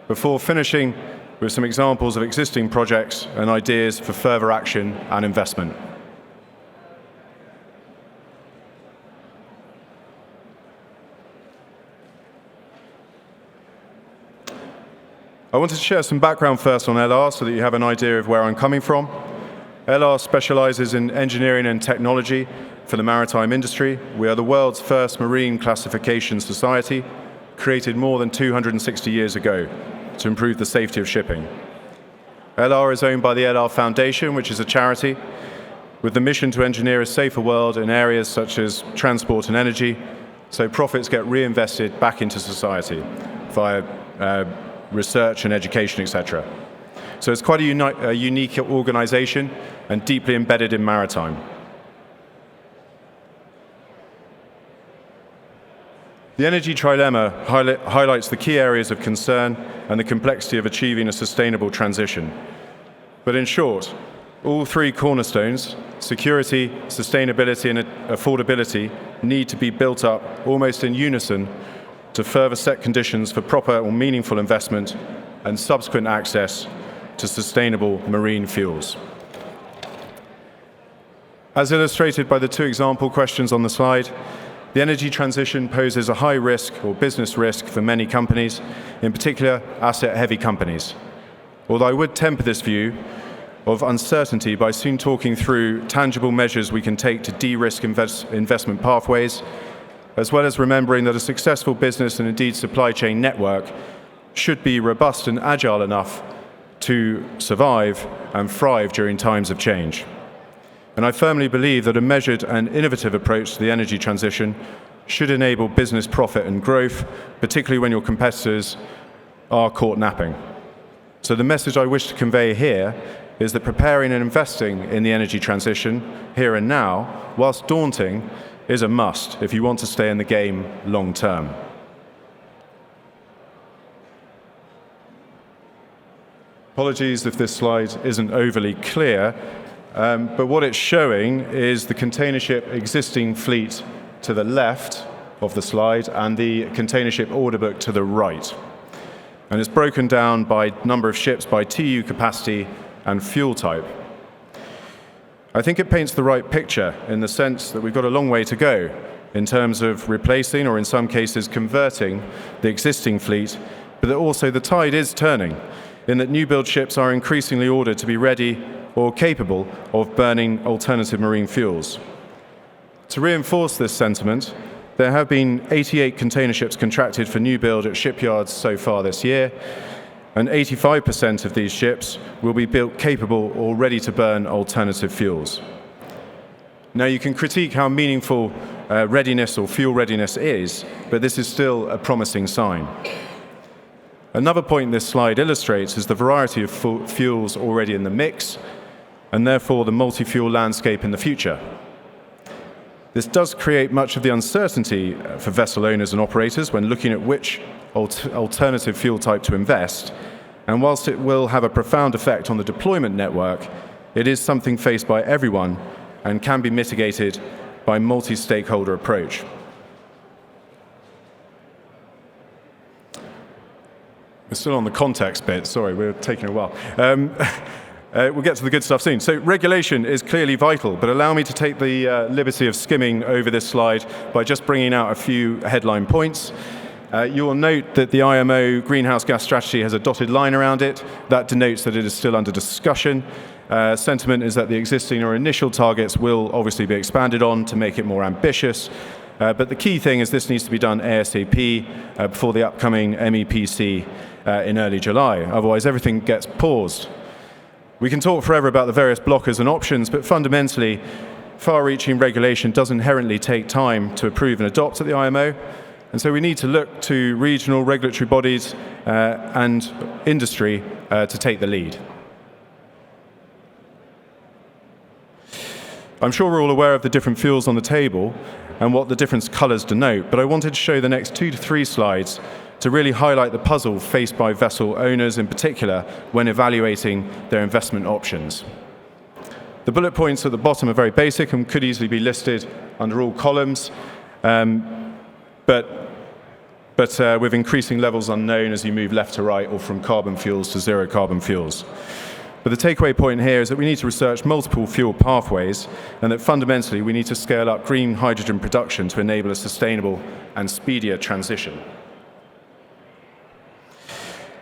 before finishing with some examples of existing projects and ideas for further action and investment. I wanted to share some background first on LR so that you have an idea of where I'm coming from. LR specializes in engineering and technology for the maritime industry. We are the world's first marine classification society, created more than 260 years ago to improve the safety of shipping. LR is owned by the LR Foundation, which is a charity with the mission to engineer a safer world in areas such as transport and energy, so profits get reinvested back into society via research and education, etc. So it's quite a unique organization and deeply embedded in maritime. The energy trilemma highlights the key areas of concern and the complexity of achieving a sustainable transition. But in short, all three cornerstones, security, sustainability, and affordability, need to be built up almost in unison to further set conditions for proper or meaningful investment and subsequent access to sustainable marine fuels. As illustrated by the two example questions on the slide, the energy transition poses a high risk or business risk for many companies, in particular asset-heavy companies. Although I would temper this view of uncertainty by soon talking through tangible measures we can take to de-risk investment pathways, as well as remembering that a successful business and indeed supply chain network should be robust and agile enough to survive and thrive during times of change. And I firmly believe that a measured and innovative approach to the energy transition should enable business profit and growth, particularly when your competitors are caught napping. So the message I wish to convey here is that preparing and investing in the energy transition here and now, whilst daunting, is a must if you want to stay in the game long term. Apologies if this slide isn't overly clear, but what it's showing is the container ship existing fleet to the left of the slide and the container ship order book to the right. And it's broken down by number of ships by TEU capacity and fuel type. I think it paints the right picture in the sense that we've got a long way to go in terms of replacing, or in some cases converting, the existing fleet, but that also the tide is turning in that new build ships are increasingly ordered to be ready or capable of burning alternative marine fuels. To reinforce this sentiment, there have been 88 container ships contracted for new build at shipyards so far this year, and 85% of these ships will be built capable or ready to burn alternative fuels. Now, you can critique how meaningful readiness or fuel readiness is, but this is still a promising sign. Another point this slide illustrates is the variety of fuels already in the mix, and therefore the multi-fuel landscape in the future. This does create much of the uncertainty for vessel owners and operators when looking at which alternative fuel type to invest, and whilst it will have a profound effect on the deployment network, it is something faced by everyone and can be mitigated by a multi-stakeholder approach. We're still on the context bit, sorry, we're taking a while. We'll get to the good stuff soon. So regulation is clearly vital, but allow me to take the liberty of skimming over this slide by just bringing out a few headline points. You will note that the IMO greenhouse gas strategy has a dotted line around it. That denotes that it is still under discussion. Sentiment is that the existing or initial targets will obviously be expanded on to make it more ambitious. But the key thing is this needs to be done ASAP before the upcoming MEPC in early July. Otherwise, everything gets paused. We can talk forever about the various blockers and options, but fundamentally, far-reaching regulation does inherently take time to approve and adopt at the IMO. And so we need to look to regional regulatory bodies and industry to take the lead. I'm sure we're all aware of the different fuels on the table and what the different colours denote, but I wanted to show the next 2 to 3 slides to really highlight the puzzle faced by vessel owners in particular when evaluating their investment options. The bullet points at the bottom are very basic and could easily be listed under all columns, but with increasing levels unknown as you move left to right or from carbon fuels to zero carbon fuels. But the takeaway point here is that we need to research multiple fuel pathways and that fundamentally we need to scale up green hydrogen production to enable a sustainable and speedier transition.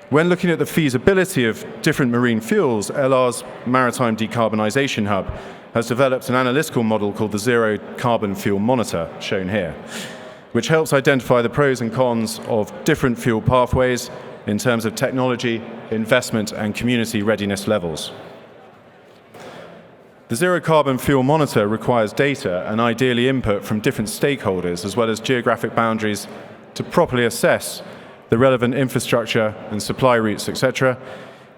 When looking at the feasibility of different marine fuels, LR's Maritime Decarbonisation Hub has developed an analytical model called the Zero Carbon Fuel Monitor, shown here, which helps identify the pros and cons of different fuel pathways in terms of technology, investment, and community readiness levels. The Zero Carbon Fuel Monitor requires data and ideally input from different stakeholders as well as geographic boundaries to properly assess the relevant infrastructure and supply routes, etc.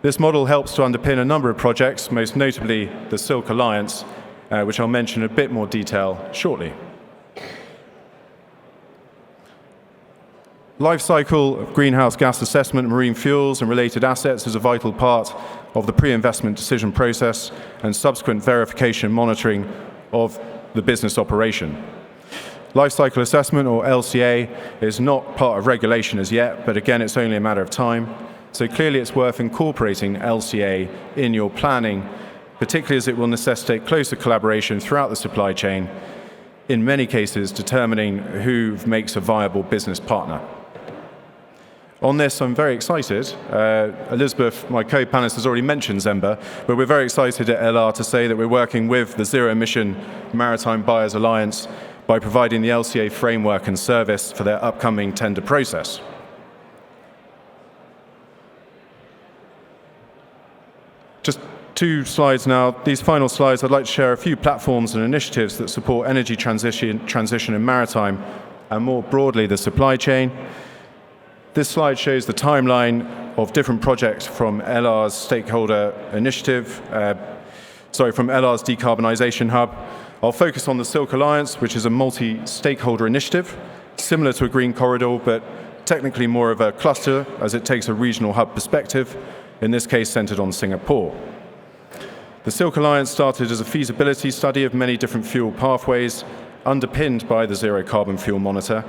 This model helps to underpin a number of projects, most notably the Silk Alliance, which I'll mention in a bit more detail shortly. Life cycle of greenhouse gas assessment, marine fuels and related assets is a vital part of the pre-investment decision process and subsequent verification and monitoring of the business operation. Life cycle assessment, or LCA, is not part of regulation as yet, but again, it's only a matter of time. So clearly it's worth incorporating LCA in your planning, particularly as it will necessitate closer collaboration throughout the supply chain, in many cases determining who makes a viable business partner. On this, I'm very excited. Elizabeth, my co-panelist, has already mentioned Zemba, but we're very excited at LR to say that we're working with the Zero Emission Maritime Buyers Alliance by providing the LCA framework and service for their upcoming tender process. Just 2 slides now. These final slides, I'd like to share a few platforms and initiatives that support energy transition in maritime and more broadly the supply chain. This slide shows the timeline of different projects from LR's stakeholder initiative, from LR's Decarbonisation Hub. I'll focus on the Silk Alliance, which is a multi-stakeholder initiative, similar to a green corridor, but technically more of a cluster as it takes a regional hub perspective, in this case centered on Singapore. The Silk Alliance started as a feasibility study of many different fuel pathways, underpinned by the Zero Carbon Fuel Monitor,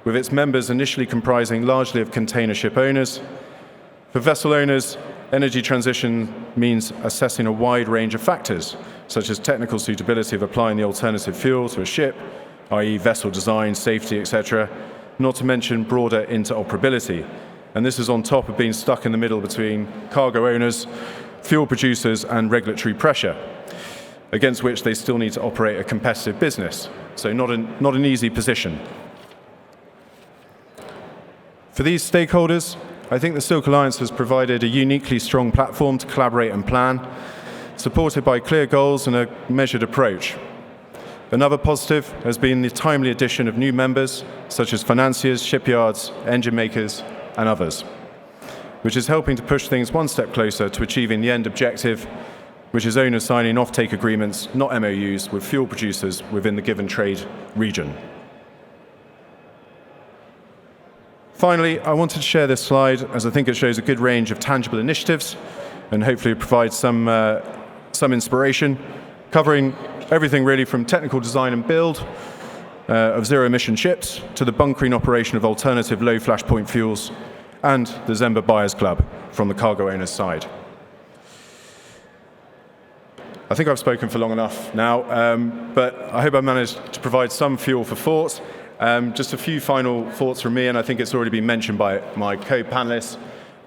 with its members initially comprising largely of container ship owners. For vessel owners, energy transition means assessing a wide range of factors, such as technical suitability of applying the alternative fuel to a ship, i.e. vessel design, safety, etc., not to mention broader interoperability. And this is on top of being stuck in the middle between cargo owners, fuel producers, and regulatory pressure, against which they still need to operate a competitive business. So not an easy position. For these stakeholders, I think the Silk Alliance has provided a uniquely strong platform to collaborate and plan, supported by clear goals and a measured approach. Another positive has been the timely addition of new members, such as financiers, shipyards, engine makers, and others, which is helping to push things one step closer to achieving the end objective, which is owners signing offtake agreements, not MOUs, with fuel producers within the given trade region. Finally, I wanted to share this slide as I think it shows a good range of tangible initiatives and hopefully provides some inspiration, covering everything really from technical design and build of zero-emission ships to the bunkering operation of alternative low flashpoint fuels and the Zemba Buyers Club from the cargo owner's side. I think I've spoken for long enough now, but I hope I managed to provide some fuel for thought. Just a few final thoughts from me, and I think it's already been mentioned by my co-panelists.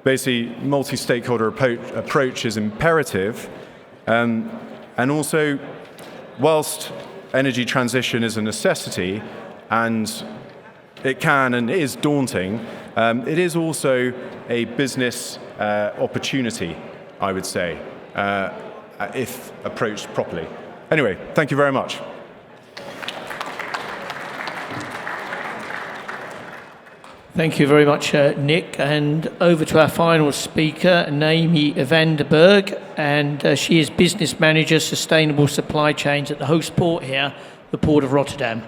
Basically, multi-stakeholder approach is imperative, and also, whilst energy transition is a necessity, and it can and is daunting, it is also a business opportunity, I would say, if approached properly. Anyway, thank you very much. Thank you very much, Nick. And over to our final speaker, Naomi Vanderberg, and she is Business Manager, Sustainable Supply Chains at the host port here, the Port of Rotterdam.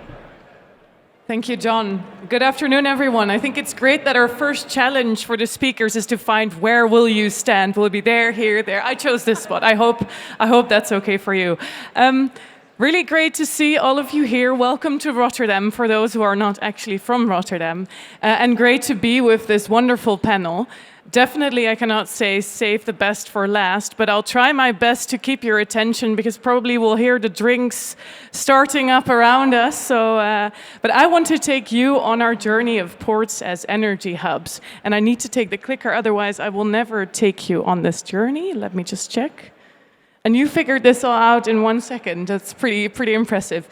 Thank you, John. Good afternoon, everyone. I think it's great that our first challenge for the speakers is to find where will you stand. Will it be there, here, there? I chose this spot. I hope that's okay for you. Really great to see all of you here. Welcome to Rotterdam for those who are not actually from Rotterdam. And great to be with this wonderful panel. Definitely, I cannot say save the best for last, but I'll try my best to keep your attention because probably we'll hear the drinks starting up around us. But I want to take you on our journey of ports as energy hubs. And I need to take the clicker, otherwise I will never take you on this journey. Let me just check. And you figured this all out in 1 second. That's pretty impressive.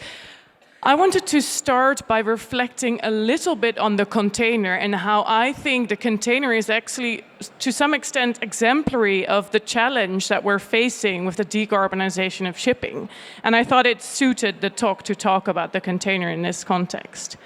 I wanted to start by reflecting a little bit on the container and how I think the container is actually, to some extent, exemplary of the challenge that we're facing with the decarbonization of shipping. And I thought it suited the talk to talk about the container in this context.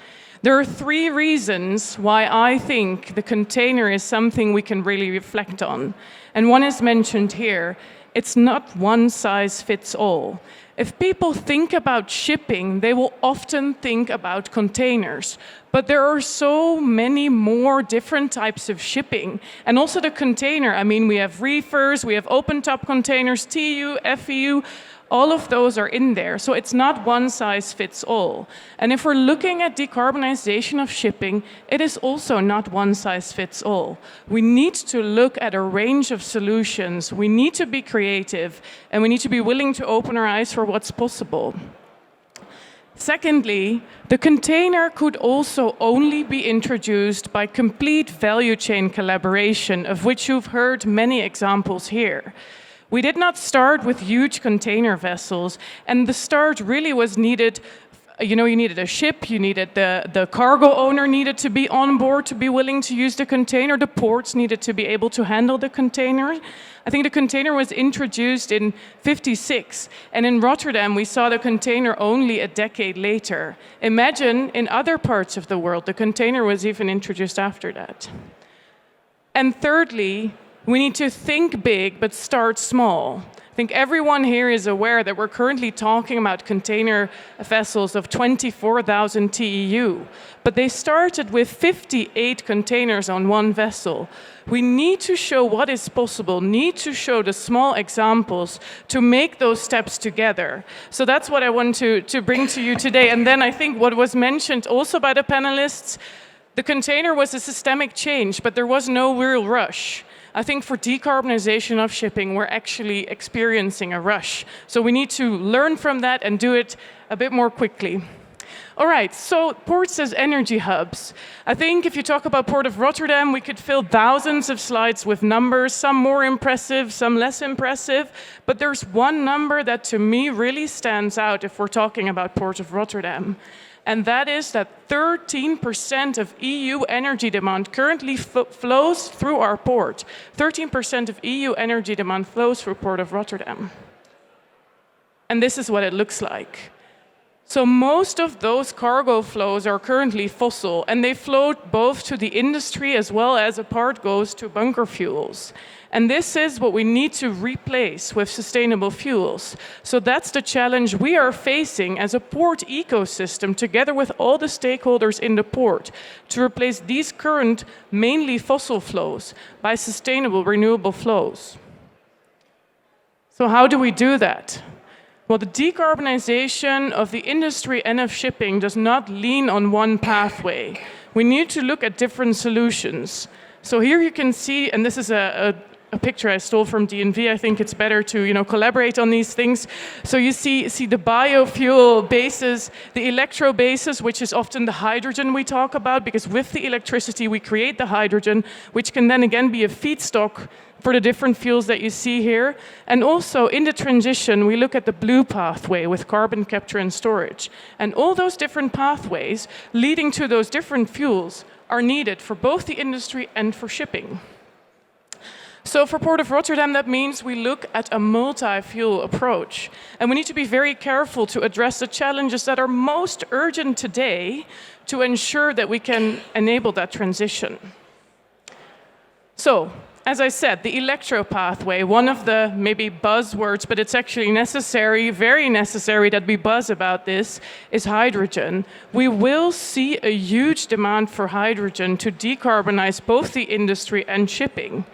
There are 3 reasons why I think the container is something we can really reflect on. And one is mentioned here. It's not one size fits all. If people think about shipping, they will often think about containers. But there are so many more different types of shipping. And also the container, I mean, we have reefers, we have open-top containers, TEU, FEU, all of those are in there. So it's not one size fits all. And if we're looking at decarbonization of shipping, it is also not one size fits all. We need to look at a range of solutions. We need to be creative, and we need to be willing to open our eyes for what's possible. Secondly, the container could also only be introduced by complete value chain collaboration, of which you've heard many examples here. We did not start with huge container vessels, and the start really was needed. You needed a ship, you needed the cargo owner needed to be on board to be willing to use the container, the ports needed to be able to handle the container. I think the container was introduced in '56, and in Rotterdam we saw the container only a decade later. Imagine in other parts of the world, the container was even introduced after that. And thirdly, we need to think big, but start small. I think everyone here is aware that we're currently talking about container vessels of 24,000 TEU, but they started with 58 containers on one vessel. We need to show what is possible, need to show the small examples to make those steps together. So that's what I want to bring to you today. And then I think what was mentioned also by the panelists, the container was a systemic change, but there was no real rush. I think for decarbonization of shipping, we're actually experiencing a rush. So we need to learn from that and do it a bit more quickly. All right, so ports as energy hubs. I think if you talk about Port of Rotterdam, we could fill thousands of slides with numbers, some more impressive, some less impressive. But there's one number that to me really stands out if we're talking about Port of Rotterdam. And that is that 13% of EU energy demand currently flows through our port. 13% of EU energy demand flows through Port of Rotterdam. And this is what it looks like. So most of those cargo flows are currently fossil, and they float both to the industry as well as a part goes to bunker fuels. And this is what we need to replace with sustainable fuels. So that's the challenge we are facing as a port ecosystem together with all the stakeholders in the port to replace these current mainly fossil flows by sustainable renewable flows. So how do we do that? Well, the decarbonization of the industry and of shipping does not lean on one pathway. We need to look at different solutions. So here you can see, and this is a picture I stole from DNV. I think it's better to collaborate on these things. So you see the biofuel bases, the electro bases, which is often the hydrogen we talk about, because with the electricity we create the hydrogen, which can then again be a feedstock for the different fuels that you see here. And also in the transition, we look at the blue pathway with carbon capture and storage. And all those different pathways leading to those different fuels are needed for both the industry and for shipping. So for Port of Rotterdam, that means we look at a multi-fuel approach. And we need to be very careful to address the challenges that are most urgent today to ensure that we can enable that transition. So, as I said, the electro pathway, one of the maybe buzzwords, but it's actually necessary, very necessary that we buzz about this, is hydrogen. We will see a huge demand for hydrogen to decarbonize both the industry and shipping.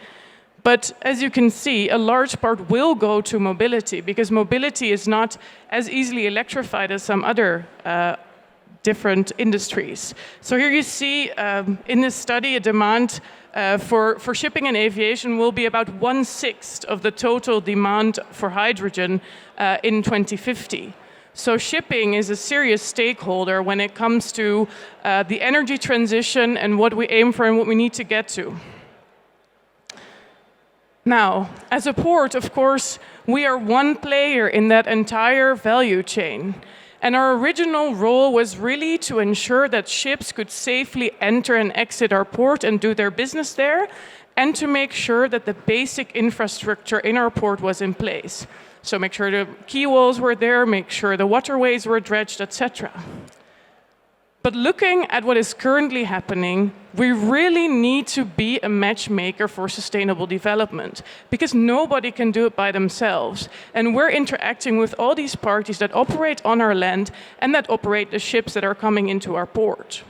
But as you can see, a large part will go to mobility, because mobility is not as easily electrified as some other different industries. So here you see in this study a demand for shipping and aviation will be about 1/6 of the total demand for hydrogen in 2050. So shipping is a serious stakeholder when it comes to the energy transition and what we aim for and what we need to get to. Now, as a port, of course, we are one player in that entire value chain. And our original role was really to ensure that ships could safely enter and exit our port and do their business there, and to make sure that the basic infrastructure in our port was in place. So make sure the quay walls were there, make sure the waterways were dredged, etc. But looking at what is currently happening, we really need to be a matchmaker for sustainable development, because nobody can do it by themselves. And we're interacting with all these parties that operate on our land and that operate the ships that are coming into our port.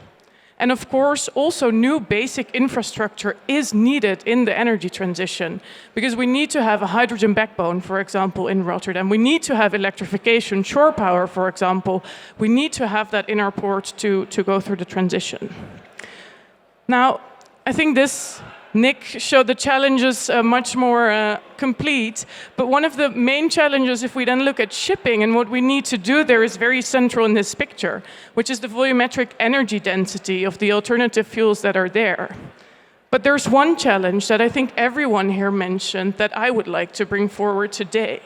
And of course, also new basic infrastructure is needed in the energy transition, because we need to have a hydrogen backbone, for example, in Rotterdam. We need to have electrification, shore power, for example. We need to have that in our port to go through the transition. Now, I think Nick showed the challenges much more complete, but one of the main challenges, if we then look at shipping and what we need to do there, is very central in this picture, which is the volumetric energy density of the alternative fuels that are there. But there's one challenge that I think everyone here mentioned that I would like to bring forward today.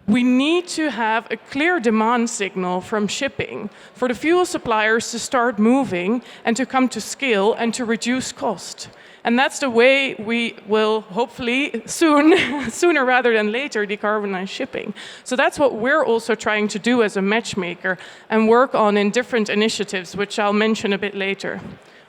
We need to have a clear demand signal from shipping for the fuel suppliers to start moving and to come to scale and to reduce cost. And that's the way we will hopefully sooner rather than later, decarbonize shipping. So that's what we're also trying to do as a matchmaker and work on in different initiatives, which I'll mention a bit later.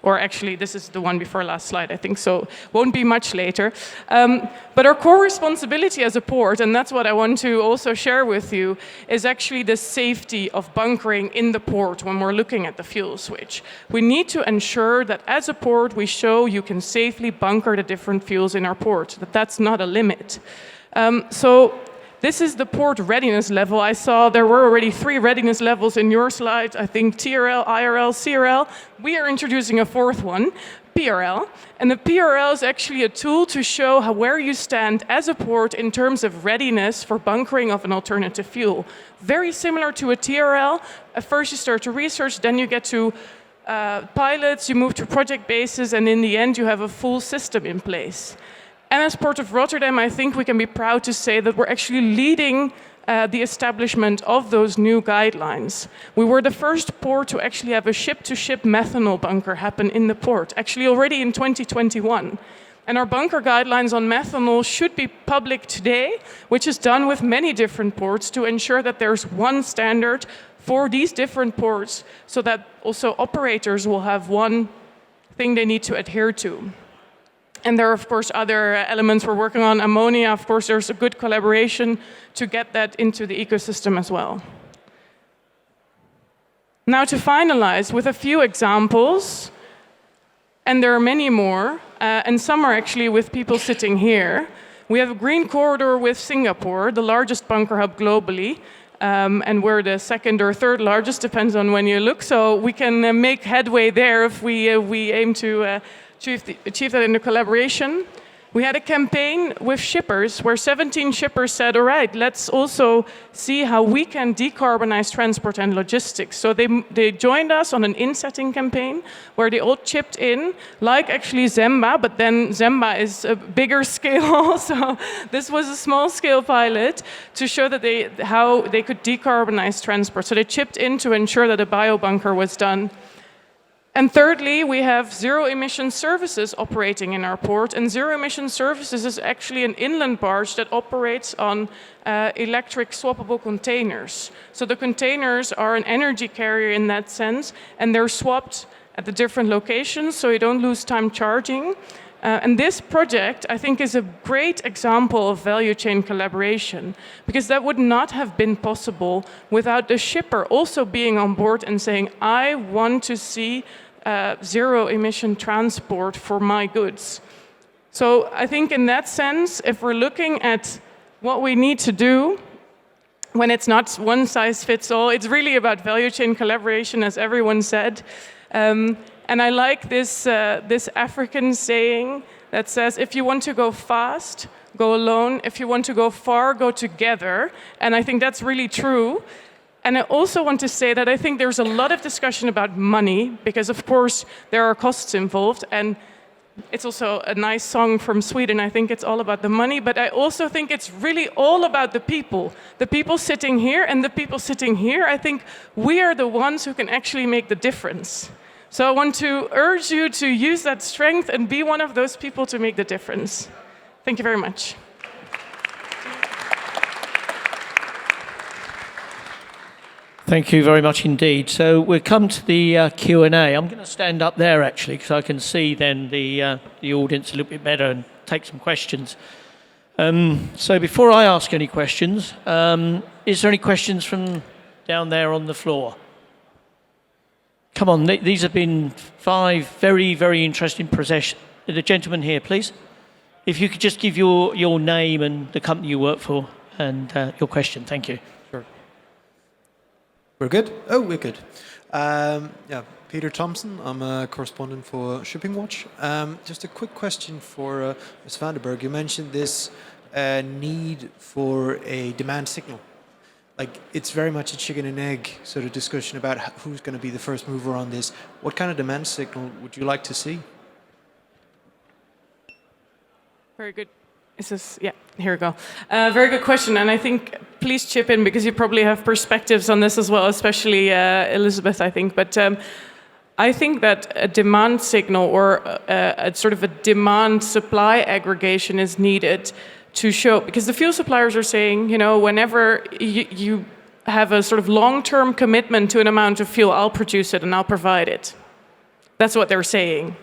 Or actually, this is the one before last slide, I think, so won't be much later. But our core responsibility as a port, and that's what I want to also share with you, is actually the safety of bunkering in the port when we're looking at the fuel switch. We need to ensure that as a port, we show you can safely bunker the different fuels in our port, that that's not a limit. So this is the port readiness level. I saw there were already 3 readiness levels in your slide. I think TRL, IRL, CRL. We are introducing a 4th one, PRL. And the PRL is actually a tool to show where you stand as a port in terms of readiness for bunkering of an alternative fuel. Very similar to a TRL. At first you start to research, then you get to pilots, you move to project bases, and in the end you have a full system in place. And as Port of Rotterdam, I think we can be proud to say that we're actually leading the establishment of those new guidelines. We were the first port to actually have a ship-to-ship methanol bunker happen in the port, actually already in 2021. And our bunker guidelines on methanol should be public today, which is done with many different ports to ensure that there's one standard for these different ports, so that also operators will have one thing they need to adhere to. And there are, of course, other elements we're working on. Ammonia, of course, there's a good collaboration to get that into the ecosystem as well. Now to finalize with a few examples, and there are many more, and some are actually with people sitting here. We have a green corridor with Singapore, the largest bunker hub globally, and we're the 2nd or 3rd largest, depends on when you look. So we can make headway there if we aim to achieve that in the collaboration. We had a campaign with shippers where 17 shippers said, all right, let's also see how we can decarbonize transport and logistics. So they joined us on an insetting campaign where they all chipped in, like actually Zemba, but then Zemba is a bigger scale. So this was a small scale pilot to show that how they could decarbonize transport. So they chipped in to ensure that a biobunker was done. And thirdly, we have zero-emission services operating in our port. And zero-emission services is actually an inland barge that operates on electric swappable containers. So the containers are an energy carrier in that sense, and they're swapped at the different locations, so you don't lose time charging. And this project, I think, is a great example of value chain collaboration, because that would not have been possible without the shipper also being on board and saying, I want to see zero-emission transport for my goods. So I think in that sense, if we're looking at what we need to do, when it's not one size fits all, it's really about value chain collaboration, as everyone said. And I like this African saying that says, if you want to go fast, go alone. If you want to go far, go together. And I think that's really true. And I also want to say that I think there's a lot of discussion about money, because of course there are costs involved. And it's also a nice song from Sweden. I think it's all about the money, but I also think it's really all about the people. The people sitting here and the people sitting here. I think we are the ones who can actually make the difference. So I want to urge you to use that strength and be one of those people to make the difference. Thank you very much. Thank you very much indeed. So we'll come to the Q&A. I'm going to stand up there actually, because I can see then the audience a little bit better and take some questions. So before I ask any questions, is there any questions from down there on the floor? Come on, these have been 5 very, very interesting presentations. The gentleman here, please. If you could just give your name and the company you work for and your question. Thank you. Sure. We're good? Oh, we're good. Yeah, Peter Thompson. I'm a correspondent for Shipping Watch. Just a quick question for Ms. Vandenberg. You mentioned this need for a demand signal. Like, it's very much a chicken and egg sort of discussion about who's going to be the first mover on this. What kind of demand signal would you like to see? Very good. Is this, yeah, here we go. Very good question, and I think please chip in, because you probably have perspectives on this as well, especially Elizabeth, I think. But I think that a demand signal or a sort of a demand-supply aggregation is needed to show, because the fuel suppliers are saying, you know, whenever you have a sort of long-term commitment to an amount of fuel, I'll produce it and I'll provide it. That's what they're saying.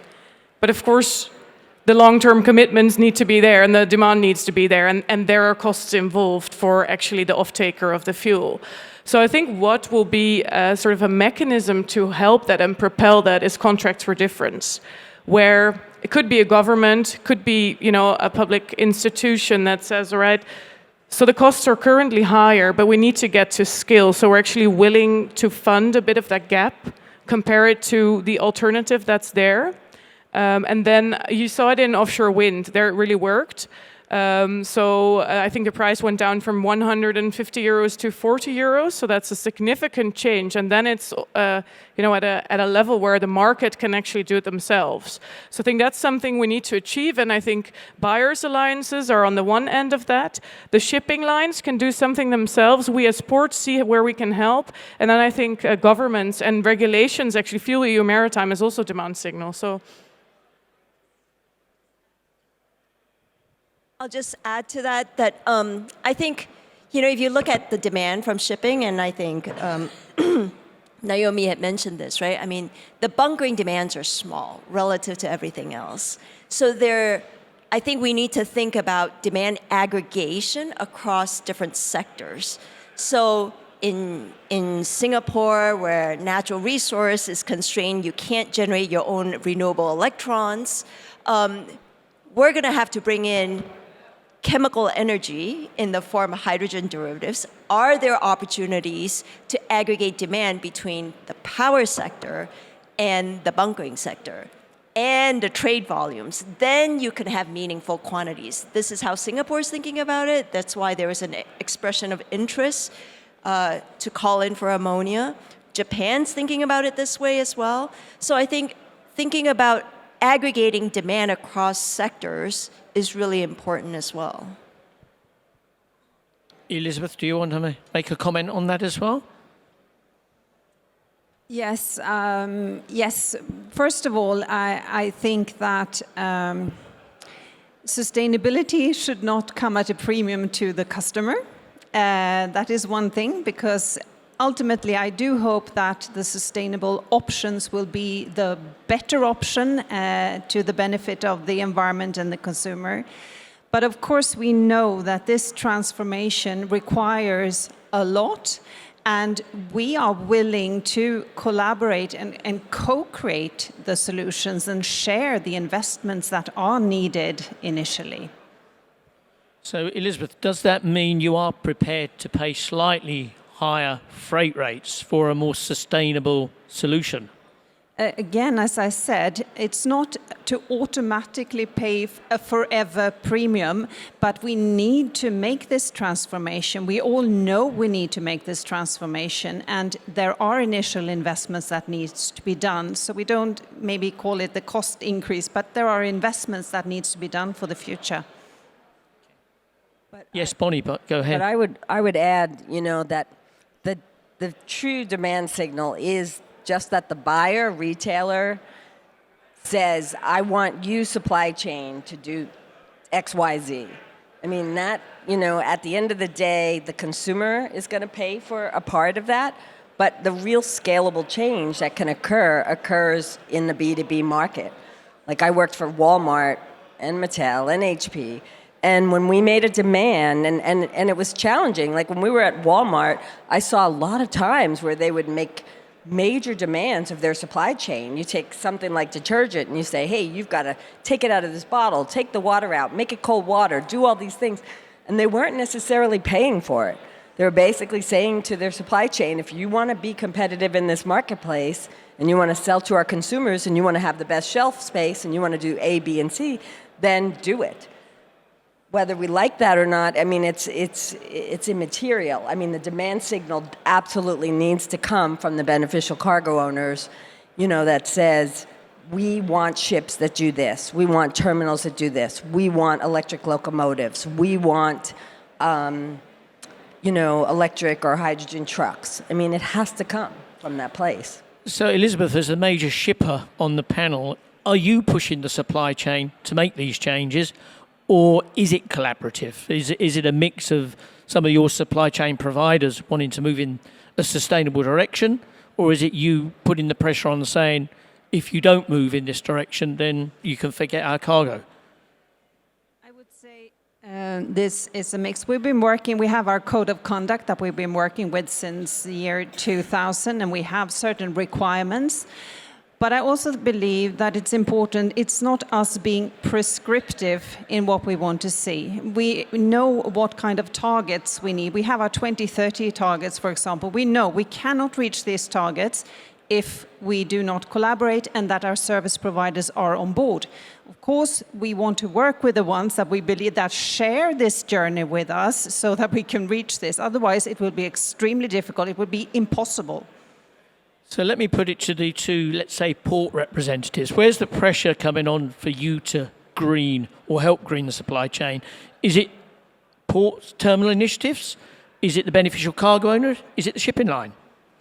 But of course, the long-term commitments need to be there and the demand needs to be there, and there are costs involved for actually the off-taker of the fuel. So I think what will be sort of a mechanism to help that and propel that is contracts for difference, where it could be a government, could be, you know, a public institution that says, all right, so the costs are currently higher, but we need to get to scale. So we're actually willing to fund a bit of that gap, compare it to the alternative that's there. And then you saw it in offshore wind. There it really worked. So I think the price went down from 150 euros to 40 euros. So that's a significant change. And then it's you know, at a level where the market can actually do it themselves. So I think that's something we need to achieve. And I think buyers' alliances are on the one end of that. The shipping lines can do something themselves. We as ports see where we can help. And then I think governments and regulations, actually Fuel EU Maritime is also demand signal. So I'll just add to that I think, you know, if you look at the demand from shipping, and I think Naomi had mentioned this, right? I mean, the bunkering demands are small relative to everything else. So I think we need to think about demand aggregation across different sectors. So in Singapore, where natural resource is constrained, you can't generate your own renewable electrons. We're going to have to bring in chemical energy in the form of hydrogen derivatives. Are there opportunities to aggregate demand between the power sector and the bunkering sector and the trade volumes? Then you can have meaningful quantities. This is how Singapore is thinking about it. That's why there is an expression of interest to call in for ammonia. Japan's thinking about it this way as well. So I think thinking about aggregating demand across sectors is really important as well. Elizabeth, do you want to make a comment on that as well? Yes, yes. First of all, I think that sustainability should not come at a premium to the customer. That is one thing, because ultimately I do hope that the sustainable options will be the better option to the benefit of the environment and the consumer. But of course we know that this transformation requires a lot, and we are willing to collaborate and co-create the solutions and share the investments that are needed initially. So, Elizabeth, does that mean you are prepared to pay slightly higher freight rates for a more sustainable solution? Again, as I said, it's not to automatically pay a forever premium, but we need to make this transformation. We all know we need to make this transformation, and there are initial investments that needs to be done. So we don't maybe call it the cost increase, but there are investments that needs to be done for the future. Yes, Bonnie, but go ahead. But I would add, that the true demand signal is just that the buyer, retailer, says, I want you, supply chain, to do X, Y, Z. I mean, that, at the end of the day, the consumer is going to pay for a part of that, but the real scalable change that can occurs in the B2B market. Like, I worked for Walmart and Mattel and HP, and when we made a demand, and it was challenging, like when we were at Walmart, I saw a lot of times where they would make major demands of their supply chain. You take something like detergent and you say, hey, you've got to take it out of this bottle, take the water out, make it cold water, do all these things. And they weren't necessarily paying for it. They were basically saying to their supply chain, if you want to be competitive in this marketplace and you want to sell to our consumers and you want to have the best shelf space and you want to do A, B, and C, then do it. Whether we like that or not, I mean, it's immaterial. I mean, the demand signal absolutely needs to come from the beneficial cargo owners, that says, we want ships that do this. We want terminals that do this. We want electric locomotives. We want, electric or hydrogen trucks. I mean, it has to come from that place. So, Elizabeth, as a major shipper on the panel, are you pushing the supply chain to make these changes? Or is it collaborative? Is it a mix of some of your supply chain providers wanting to move in a sustainable direction? Or is it you putting the pressure on saying, if you don't move in this direction, then you can forget our cargo? I would say this is a mix. We have our code of conduct that we've been working with since the year 2000, and we have certain requirements. But I also believe that it's important, it's not us being prescriptive in what we want to see. We know what kind of targets we need. We have our 2030 targets, for example. We know we cannot reach these targets if we do not collaborate and that our service providers are on board. Of course, we want to work with the ones that we believe that share this journey with us so that we can reach this. Otherwise, it will be extremely difficult. It would be impossible. So let me put it to the two, let's say, port representatives. Where's the pressure coming on for you to green or help green the supply chain? Is it port terminal initiatives? Is it the beneficial cargo owners? Is it the shipping line?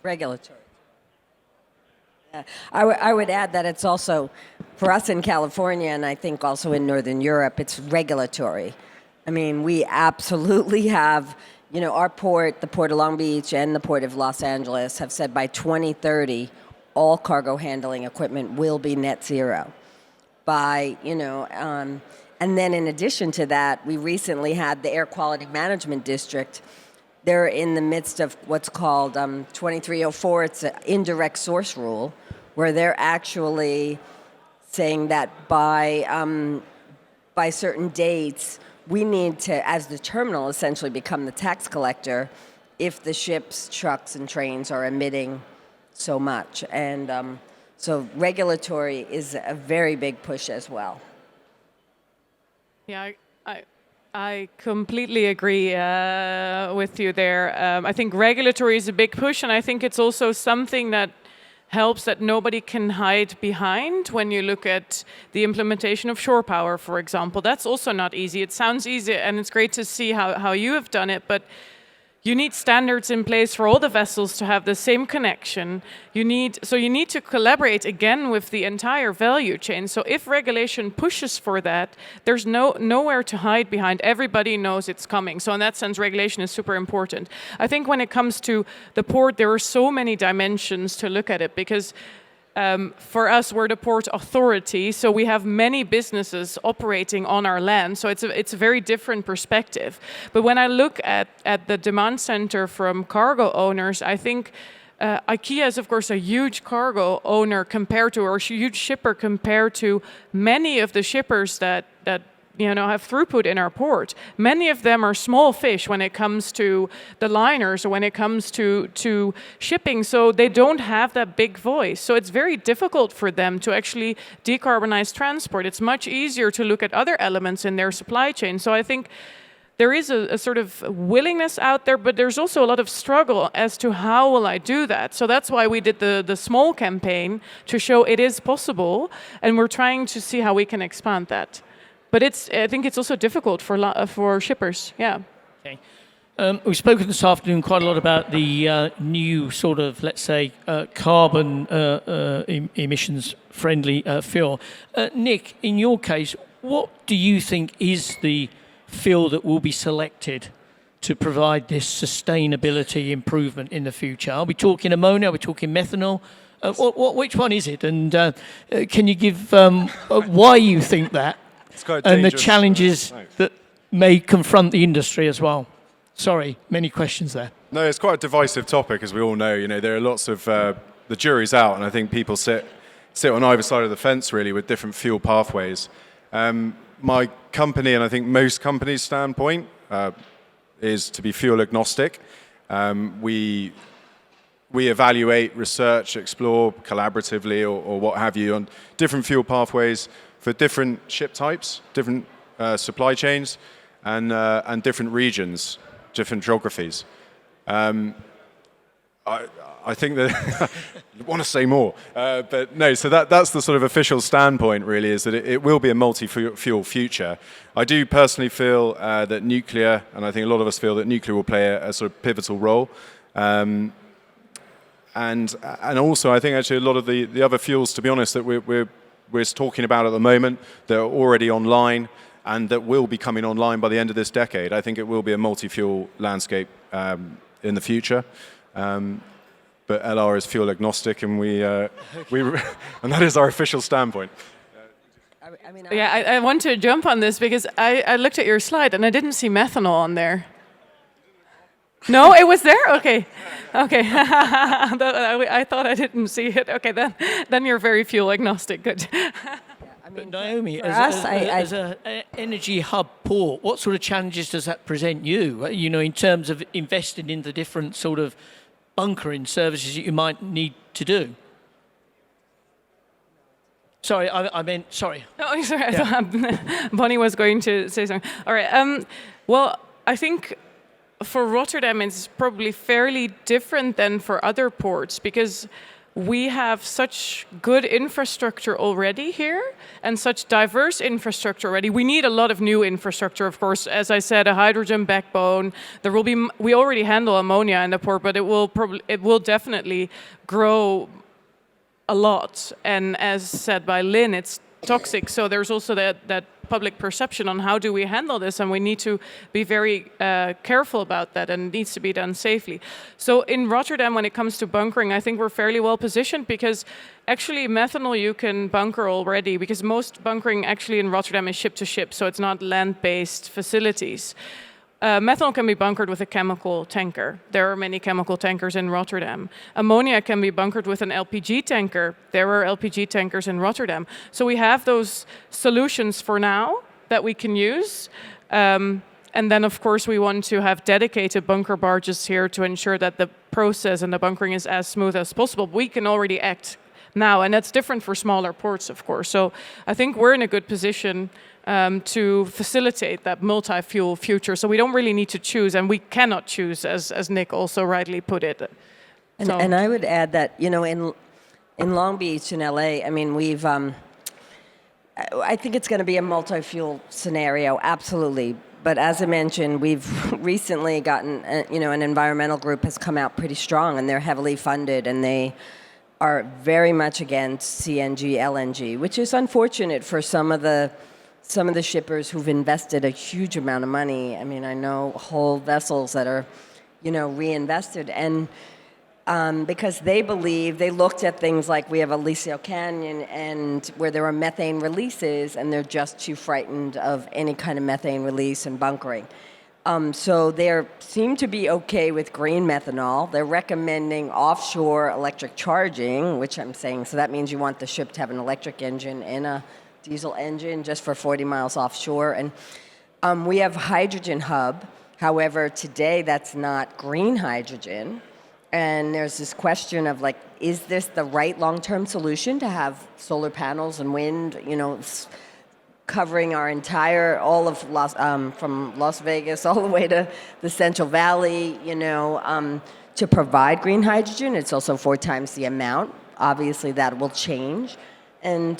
Regulatory. Yeah. I would add that it's also, for us in California, and I think also in Northern Europe, it's regulatory. I mean, we absolutely have... our port, the Port of Long Beach and the Port of Los Angeles have said by 2030, all cargo handling equipment will be net zero. And then in addition to that, we recently had the Air Quality Management District. They're in the midst of what's called 2304. It's an indirect source rule, where they're actually saying that by certain dates, we need to, as the terminal, essentially become the tax collector if the ships, trucks, and trains are emitting so much. And so regulatory is a very big push as well. Yeah, I completely agree with you there. I think regulatory is a big push, and I think it's also something that helps that nobody can hide behind when you look at the implementation of shore power, for example. That's also not easy. It sounds easy, and it's great to see how you have done it, but You need standards in place for all the vessels to have the same connection. You need to collaborate again with the entire value chain. So if regulation pushes for that, there's nowhere to hide behind. Everybody knows it's coming. So in that sense, regulation is super important. I think when it comes to the port, there are so many dimensions to look at it, because for us, we're the port authority, so we have many businesses operating on our land, so it's a very different perspective. But when I look at the demand center from cargo owners, I think IKEA is, of course, a huge cargo owner compared to, or a huge shipper compared to many of the shippers that have throughput in our port. Many of them are small fish when it comes to the liners or when it comes to shipping, so they don't have that big voice. So it's very difficult for them to actually decarbonize transport. It's much easier to look at other elements in their supply chain. So I think there is a sort of willingness out there, but there's also a lot of struggle as to how will I do that. So that's why we did the small campaign to show it is possible, and we're trying to see how we can expand that. But I think it's also difficult for shippers. Yeah. Okay. We've spoken this afternoon quite a lot about the new sort of, let's say, carbon emissions-friendly fuel. Nick, in your case, what do you think is the fuel that will be selected to provide this sustainability improvement in the future? Are we talking ammonia? Are we talking methanol? Which one is it? And can you give why you think that? And the challenges that may confront the industry as well. Sorry, many questions there. No, it's quite a divisive topic, as we all know. There are lots of the jury's out, and I think people sit on either side of the fence really with different fuel pathways. My company, and I think most companies' standpoint, is to be fuel agnostic. We evaluate, research, explore collaboratively or what have you on different fuel pathways for different ship types, different supply chains, and different regions, different geographies. I think that I want to say more, but no. So that's the sort of official standpoint, really, is that it will be a multi-fuel future. I do personally feel that nuclear, and I think a lot of us feel that nuclear will play a sort of pivotal role. And also, I think actually a lot of the other fuels, to be honest, that we're talking about at the moment, that are already online and that will be coming online by the end of this decade. I think it will be a multi-fuel landscape in the future. But LR is fuel agnostic, and and that is our official standpoint. I want to jump on this because I looked at your slide and I didn't see methanol on there. No, it was there? Okay. I thought I didn't see it. Okay, then you're very fuel agnostic. Good. But Naomi, as an energy hub port, what sort of challenges does that present you? In terms of investing in the different sort of bunkering services that you might need to do? Sorry, I meant, sorry. No, sorry. Yeah. I thought Bonnie was going to say something. All right. Well, I think for Rotterdam, it's probably fairly different than for other ports because we have such good infrastructure already here and such diverse infrastructure already. We need a lot of new infrastructure, of course. As I said, a hydrogen backbone. We already handle ammonia in the port, but it will definitely grow a lot. And as said by Lynn, it's toxic. So there's also that public perception on how do we handle this, and we need to be very careful about that, and it needs to be done safely. So in Rotterdam, when it comes to bunkering, I think we're fairly well positioned because actually methanol you can bunker already because most bunkering actually in Rotterdam is ship to ship, so it's not land-based facilities. Methanol can be bunkered with a chemical tanker. There are many chemical tankers in Rotterdam. Ammonia can be bunkered with an LPG tanker. There are LPG tankers in Rotterdam. So we have those solutions for now that we can use. And then, of course, we want to have dedicated bunker barges here to ensure that the process and the bunkering is as smooth as possible. We can already act now, and that's different for smaller ports, of course. So I think we're in a good position to facilitate that multi-fuel future. So we don't really need to choose, and we cannot choose, as Nick also rightly put it. And I would add that, in Long Beach in LA, I mean, I think it's going to be a multi-fuel scenario, absolutely. But as I mentioned, we've recently gotten, an environmental group has come out pretty strong, and they're heavily funded, and they are very much against CNG, LNG, which is unfortunate for some of the shippers who've invested a huge amount of money. I mean, I know whole vessels that are, reinvested, and because they believe, they looked at things like we have Aliso Canyon and where there are methane releases, and they're just too frightened of any kind of methane release and bunkering. So they seem to be okay with green methanol. They're recommending offshore electric charging, which I'm saying, so that means you want the ship to have an electric engine and a diesel engine just for 40 miles offshore. And we have hydrogen hub. However, today that's not green hydrogen. And there's this question of like, is this the right long-term solution to have solar panels and wind, covering our entire, all of from Las Vegas all the way to the Central Valley, to provide green hydrogen? It's also 4 times the amount. Obviously, that will change. And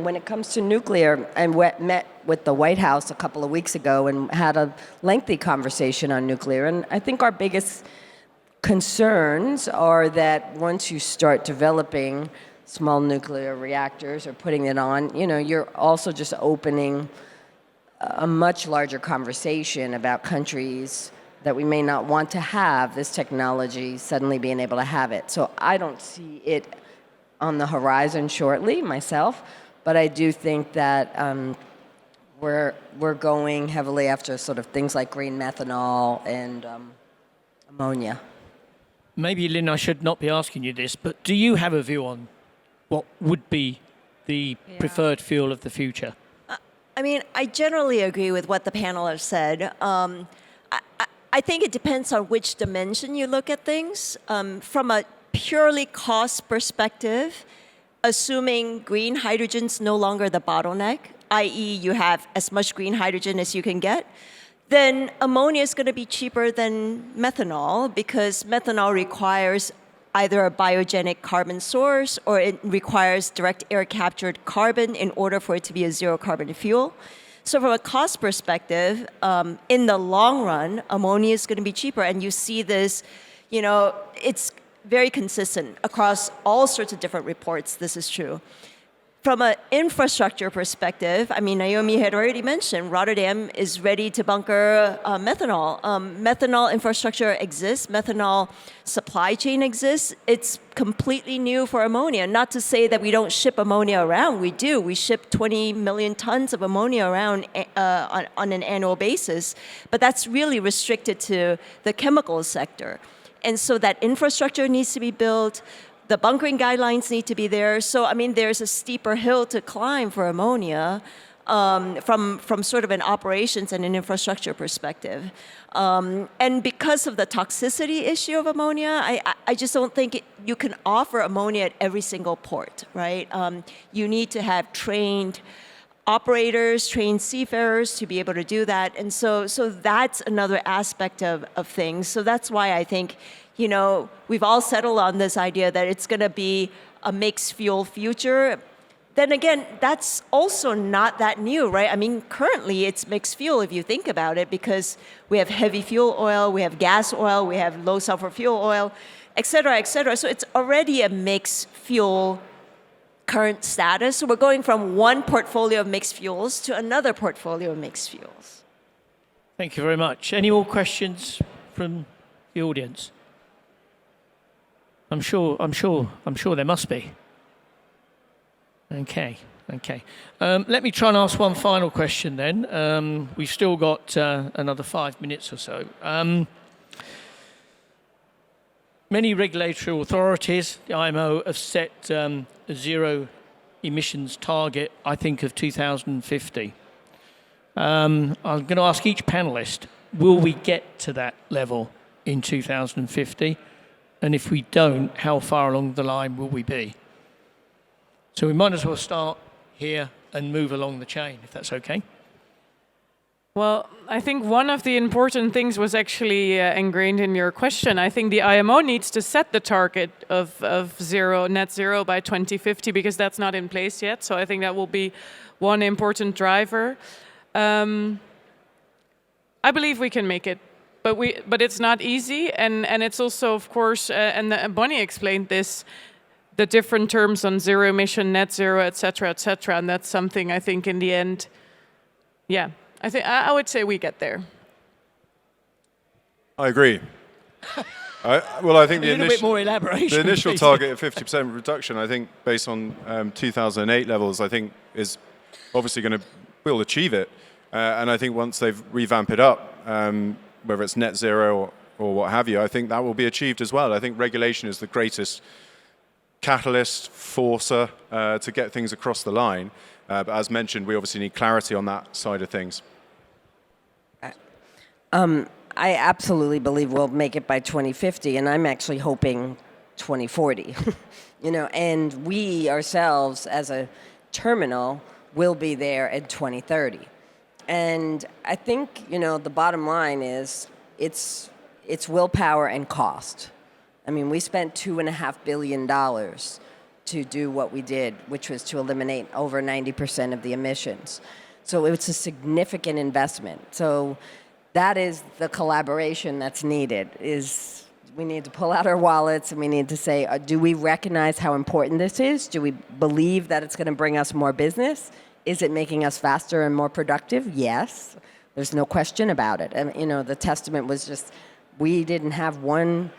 when it comes to nuclear, I met with the White House a couple of weeks ago and had a lengthy conversation on nuclear. And I think our biggest concerns are that once you start developing small nuclear reactors or putting it on, you're also just opening a much larger conversation about countries that we may not want to have this technology suddenly being able to have it. So I don't see it on the horizon shortly myself, but I do think that we're going heavily after sort of things like green methanol and ammonia. Maybe, Lynn, I should not be asking you this, but do you have a view on what would be the preferred fuel of the future? I mean, I generally agree with what the panel has said. I think it depends on which dimension you look at things. From a purely cost perspective, assuming green hydrogen's no longer the bottleneck, i.e. you have as much green hydrogen as you can get, then ammonia is going to be cheaper than methanol because methanol requires either a biogenic carbon source or it requires direct air captured carbon in order for it to be a zero carbon fuel. So from a cost perspective, in the long run, ammonia is going to be cheaper. And you see this, it's very consistent across all sorts of different reports. This is true. From an infrastructure perspective, I mean, Naomi had already mentioned Rotterdam is ready to bunker methanol. Methanol infrastructure exists. Methanol supply chain exists. It's completely new for ammonia. Not to say that we don't ship ammonia around. We do. We ship 20 million tons of ammonia around on an annual basis. But that's really restricted to the chemical sector. And so that infrastructure needs to be built. The bunkering guidelines need to be there. So, I mean, there's a steeper hill to climb for ammonia from sort of an operations and an infrastructure perspective. And because of the toxicity issue of ammonia, I just don't think you can offer ammonia at every single port, right? You need to have trained operators, trained seafarers to be able to do that. And so that's another aspect of things. So that's why I think, we've all settled on this idea that it's going to be a mixed fuel future. Then again, that's also not that new, right? I mean, currently it's mixed fuel if you think about it, because we have heavy fuel oil, we have gas oil, we have low sulfur fuel oil, et cetera, et cetera. So it's already a mixed fuel current status. So we're going from one portfolio of mixed fuels to another portfolio of mixed fuels. Thank you very much. Any more questions from the audience? I'm sure there must be. Okay. Let me try and ask one final question then. We've still got another 5 minutes or so. Many regulatory authorities, the IMO, have set a zero emissions target, I think, of 2050. I'm going to ask each panelist, will we get to that level in 2050? And if we don't, how far along the line will we be? So we might as well start here and move along the chain, if that's okay. Well, I think one of the important things was actually ingrained in your question. I think the IMO needs to set the target of net zero by 2050 because that's not in place yet. So I think that will be one important driver. I believe we can make it, but it's not easy, and it's also, of course, and Bonnie explained this, the different terms on zero emission, net zero, et cetera, and that's something I think in the end, yeah, I would say we get there. I agree. I think a little bit more elaboration. The initial please. target of 50% reduction, I think, based on 2008 levels, I think is obviously we'll achieve it. And I think once they've revamped it up, whether it's net zero or what have you, I think that will be achieved as well. I think regulation is the greatest catalyst, forcer to get things across the line. But as mentioned, we obviously need clarity on that side of things. I absolutely believe we'll make it by 2050, and I'm actually hoping 2040. And we ourselves as a terminal will be there in 2030. And I think, the bottom line is it's willpower and cost. I mean, we spent $2.5 billion to do what we did, which was to eliminate over 90% of the emissions. So it's a significant investment. So that is the collaboration that's needed, is we need to pull out our wallets and we need to say, do we recognize how important this is? Do we believe that it's going to bring us more business? Is it making us faster and more productive? Yes. There's no question about it. And, the testament was just, we didn't have one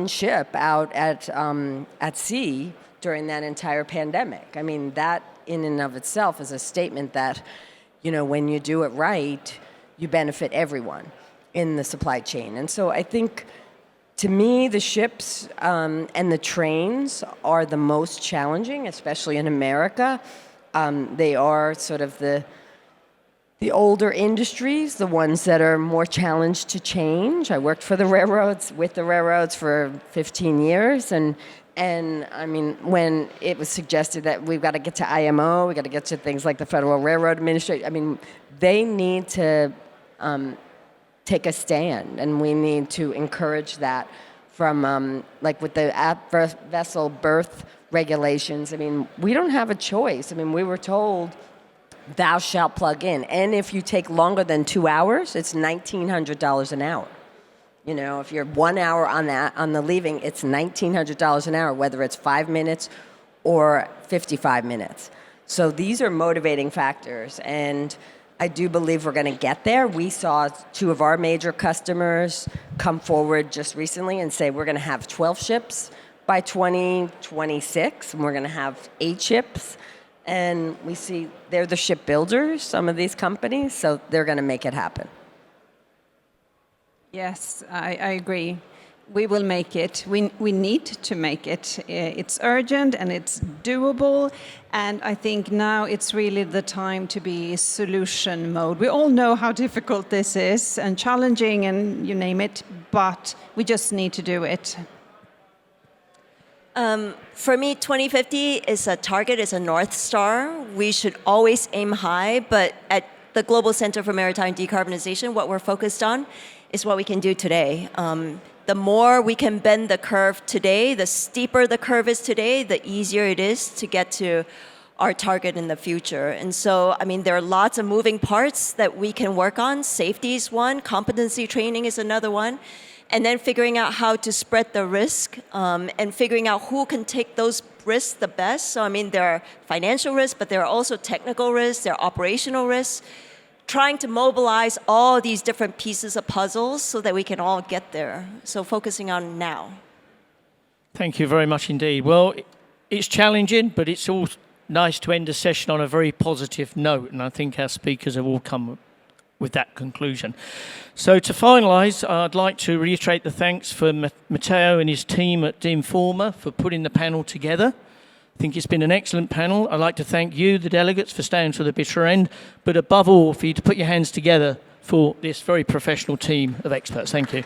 ship out at sea during that entire pandemic. I mean, that in and of itself is a statement that, when you do it right, you benefit everyone in the supply chain. And so I think, to me, the ships and the trains are the most challenging, especially in America. They are sort of the older industries, the ones that are more challenged to change. I worked with the railroads for 15 years, and I mean, when it was suggested that we've got to get to IMO, we've got to get to things like the Federal Railroad Administration, I mean, they need to take a stand, and we need to encourage that from, like with the vessel berth regulations. I mean, we don't have a choice. I mean, we were told, thou shalt plug in. And if you take longer than 2 hours, it's $1,900 an hour. If you're 1 hour on the leaving, it's $1,900 an hour, whether it's 5 minutes or 55 minutes. So these are motivating factors, and I do believe we're going to get there. We saw 2 of our major customers come forward just recently and say we're going to have 12 ships by 2026, and we're going to have 8 ships. And we see they're the shipbuilders, some of these companies, so they're going to make it happen. Yes, I agree. We will make it. We need to make it. It's urgent and it's doable. And I think now it's really the time to be solution mode. We all know how difficult this is and challenging and you name it, but we just need to do it. For me, 2050 is a target, is a North Star. We should always aim high, but at the Global Center for Maritime Decarbonization, what we're focused on is what we can do today. The more we can bend the curve today, the steeper the curve is today, the easier it is to get to our target in the future. And so, I mean, there are lots of moving parts that we can work on. Safety is one, competency training is another one, and then figuring out how to spread the risk and figuring out who can take those risks the best. So, I mean, there are financial risks, but there are also technical risks, there are operational risks. Trying to mobilize all these different pieces of puzzles so that we can all get there. So focusing on now. Thank you very much indeed. Well, it's challenging, but it's all nice to end a session on a very positive note, and I think our speakers have all come with that conclusion. So to finalise, I'd like to reiterate the thanks for Matteo and his team at the Informa for putting the panel together. I think it's been an excellent panel. I'd like to thank you, the delegates, for staying to the bitter end, but above all, for you to put your hands together for this very professional team of experts. Thank you.